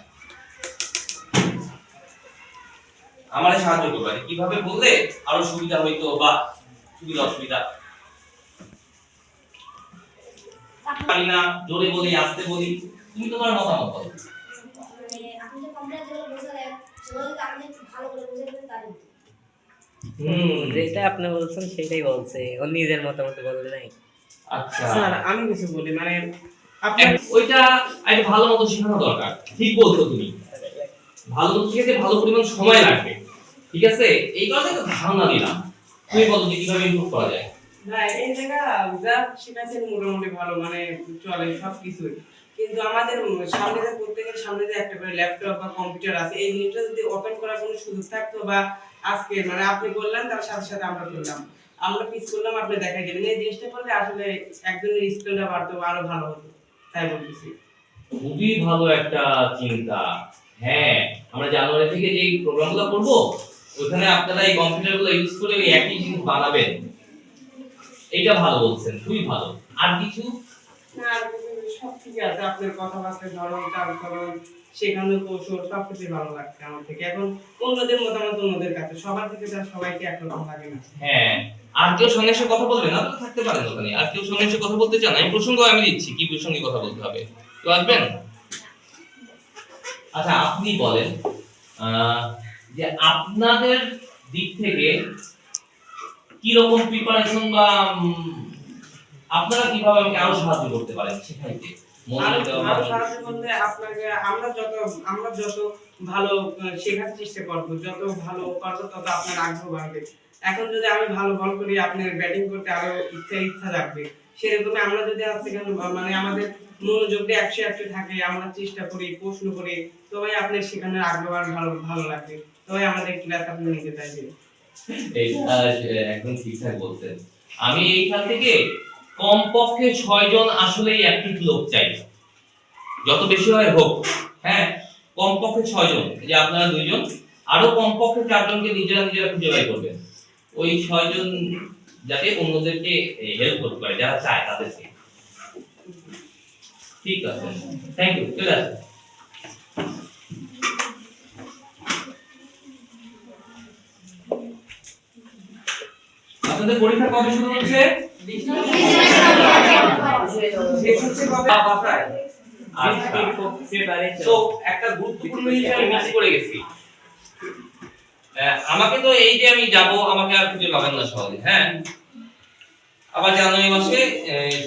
আমারে সাহায্য করবে, কিভাবে বললে আরো সুবিধা হইতো বা সুবিধা অসুবিধা। পারি না, জোরে বলি, আস্তে বলি, তুমি তোমার মতামত বলো। যেটা আপনি বলছেন সেটাই বলছে, ও নিজের মতামত বলতে নাই। আচ্ছা, স্যার আমি কিছু বলি, মানে আপনি ওইটা একটা ভালো মতো শেখানো দরকার। ঠিক বলছো তুমি, ভালো মতো শিখতে ভালো পরিমাণ সময় লাগবে। ঠিক আছে, এই কারণে তো ধারণা দিলাম। তুমি বলো যে কিভাবে ইমপ্রুভ করা যায়। না এই জায়গা যা শিখাচ্ছেন মোটামুটি ভালো, মানে চলে সব কিছুই, কিন্তু আমাদের সামনে যে প্রত্যেকের সামনে যে একটা করে ল্যাপটপ বা কম্পিউটার আছে, এই জিনিসটা যদি ওপেন করার কোনো সুযোগ থাকতো, বা আজকে মানে আপনি বললেন তার সাথে সাথে আমরা করলাম, আমরা পিস করলাম, আপনি দেখাই দিলেন, এই জিনিসটা করলে আসলে একজনের স্কিলটা বাড়তো, আরো ভালো হতো, তাই বলতেছি। খুবই ভালো একটা চিন্তা। হ্যাঁ, আমরা জানুয়ারি থেকে যে প্রোগ্রামগুলো করব, ওখানে আপনারা এই কম্পিউটারগুলো ইউজ করে ওই একই জিনিস বানাবেন। এটা ভালো বলছেন, খুবই ভালো। আর কিছু না, আর সব ঠিক আছে, আপনার কথাবার্তা, ধরন, চালচলন, শেখানোর কৌশল সবকিছু ভালো লাগছে আমার থেকে। এখন অন্যদের মতামত অন্যদের কাছে, সবার থেকে তার সবাইকে একরকম লাগে না। হ্যাঁ, আর কেউ সঙ্গে সঙ্গে কথা বলবে না, তো থাকতে পারেন ওখানে। আর কেউ সঙ্গে সঙ্গে কথা বলতে চান, আমি প্রসঙ্গ আমি দিচ্ছি কি প্রসঙ্গে কথা বলতে হবে, তো আসবেন। আচ্ছা, আপনি বলেন যে আপনাদের দিক থেকে কি রকম প্রিপারেশন বা আপনারা কিভাবে আমাকে আরো সাহায্য করতে পারেন শেখাইতে। মনোযোগ দেওয়া আরো হবে। সাহায্য করলে আপনাকে আমরা যত ভালো শেখার চেষ্টা করবো, যত ভালো করবো তত আপনার আগ্রহ বাড়বে। এখন যদি আমি ভালো বল করি আপনার ব্যাটিং করতে আরো ইচ্ছা থাকবে। সেরকমই আমরা যদি আজকে মানে আমাদের মনোযোগটা 100 থাকে, আমরা চেষ্টা করি, প্রশ্ন করি, তবে আপনার সেখানে আগ্রহ আর ভালো লাগবে, তবে আমাদের ক্লাস আপনি নিতে চাইবেন। একদম ঠিকঠাক বলছেন। আমি এইখান থেকে কমপক্ষে 6 জন আসলেই অ্যাক্টিভ লোক চাই, যত বেশি হয় হোক। হ্যাঁ, কমপক্ষে 6 জন, যে আপনারা 2 জন, আরো কমপক্ষে 4 জনকে নিজেরা খুঁজে বের করবেন। ওই 6 জন যাতে অন্যদেরকে হেল্প করতে পারে, যারা চায় তাদেরকে। ঠিক আছে, থ্যাংক ইউ। চলে আসুন। আপনাদের পরীক্ষা কবে শুরু হচ্ছে? শেষ হচ্ছে কবে? বাসায়। আচ্ছা, তো একটা গুরুত্বপূর্ণ জিনিস আমি মিস করে গেছি। আমাকে তো এই যে আমি যাব, আমাকে আর খুঁজে পাবেন না সহজে। হ্যাঁ, আবার জানুয়ারি মাসে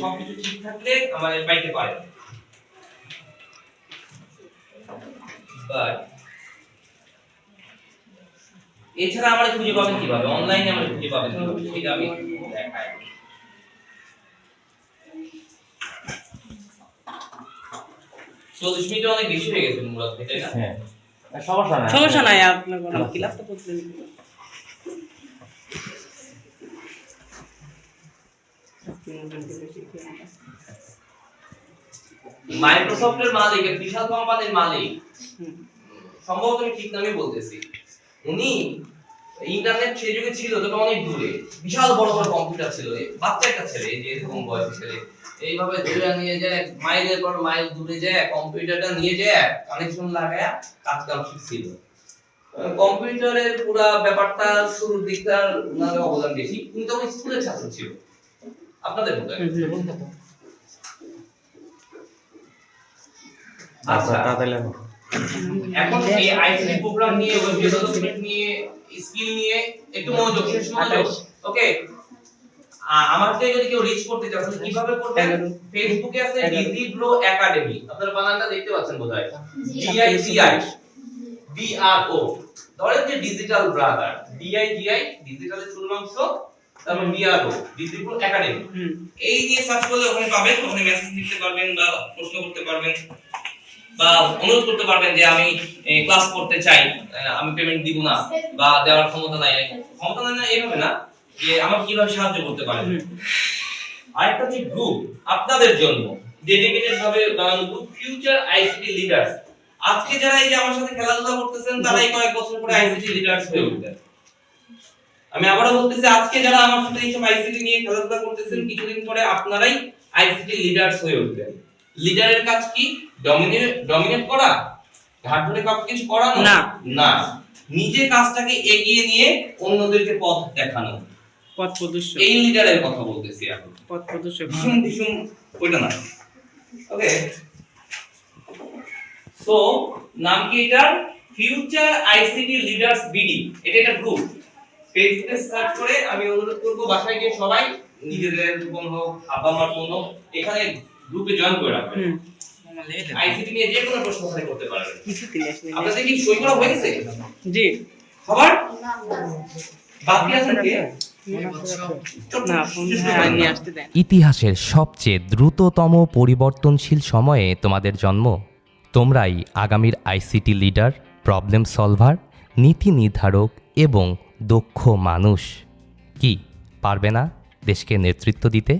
সবকিছু ঠিক থাকলে আমার পাইতে পারে। বাট এছাড়া আমার খুঁজে পাবেন কিভাবে? অনলাইনে আমার খুঁজে পাবেন কিভাবে? সেটা আমি দেখাই। চল্লিশ মিনিট অনেক বেশি হয়ে গেছে মুরাদ ভাই, তাই না? হ্যাঁ, সমস্যা নাই। সমস্যা নাই, আপনার কোনো ক্লাস তো করতে মাইক্রোসফটের মালিক, এক বিশাল কোম্পানির মালিক, সম্ভবত আমি ঠিক নামই বলতেছি। উনি ইন্টারনেট সেই যুগে ছিল তবে অনেক দূরে, বিশাল বড় বড় কম্পিউটার ছিল। বাচ্চা একটা ছেলে, এই যে এরকম বয়সী ছেলে, এইভাবে দূরে নিয়ে যায়, মাইলের পর মাইল দূরে যায়, কম্পিউটারটা নিয়ে যায়, কানেকশন লাগায়া কাজ কাম শিখছিল। কম্পিউটারের পুরো ব্যাপারটা শুরুর দিকটা উনার অবদান বেশি। উনি তখন স্কুলের ছাত্র ছিল, আপনাদের মতো। আচ্ছা, তাহলে এখন এই আইসিটি প্রোগ্রাম নিয়ে, ওয়েব ডেভেলপমেন্ট নিয়ে, স্কিল নিয়ে একটু মনোযোগ, ওকে। আমাকে যদি কেউ রিচ করতে চায় তাহলে কিভাবে করবেন? ফেসবুকে আছে ডিজিব্রো একাডেমি, আপনারা বানানটা দেখতে পাচ্ছেন বোধহয়, DIGI BRO। ধরেন যে ডিজিটাল ব্রাদার, DIGI ডিজিটালের চূড়াংশ, তারপর BRO ডিজিব্রো একাডেমি। এই দিয়ে সার্চ করলে ওখানে পাবেন, ওখানে মেসেজ লিখতে পারবেন বা প্রশ্ন করতে পারবেন বা অনুরোধ করতে পারবেন যে আমি ক্লাস করতে চাই, আমি পেমেন্ট দিব না বা দেওয়ার ক্ষমতা নাই না, এইভাবে না, যে আমাকে কিভাবে সাহায্য করতে পারেন। আরেকটা হচ্ছে গ্রুপ, আপনাদের জন্য ডেডিকেটেড ভাবে বানানো গ্রুপ, ফিউচার আইসিটি লিডার্স। আজকে যারা এই যে আমার সাথে খেলাধুলা করতেছেন, তারা এই কয়েক বছর পরে আইসিটি লিডার্স হয়ে উঠবেন। আমি আবারও বলতেছি, আজকে যারা আমার সাথে এইসব আইসিটি নিয়ে খেলাধুলা করতেছেন, কিছুদিন পরে আপনারাই আইসিটি লিডার্স হয়ে উঠবেন। লিডারের কাজ কি? ডমিনেট করা, ঘাট ধরে কাউকে কিছু করানো না, নিজে কাজটাকে এগিয়ে নিয়ে অন্যদেরকে পথ দেখানো, পথ প্রদর্শক। এই লিডারের কথা বলতেছি এখন, পথ প্রদর্শক। ভীষণ ওইটা না। ওকে, সো নাম কি এটা? Future ICT leaders BD. এটা একটা গ্রুপ, ফেসবুকে সার্চ করে আমি অনুরোধ করব বাসায় গিয়ে সবাই নিজেদের ফোন হোক, আব্বা মার ফোন হোক, এখানে গ্রুপে জয়েন করে রাখবেন। আইসিটি নিয়ে যে কোনো প্রশ্ন ওখানে করতে পারবেন। আপনাদের কি সই করা হয়ে গেছে? জি। খবর বাকি আছেন কে? না, ফোন নিয়ে আসতে দেন। ইতিহাসের সবচেয়ে দ্রুততম পরিবর্তনশীল সময়ে তোমাদের জন্ম। তোমরাই আগামীর আইসিটি লিডার, প্রবলেম সলভার, নীতি নির্ধারক এবং দক্ষ মানুষ। কি পারবে না দেশকে নেতৃত্ব দিতে?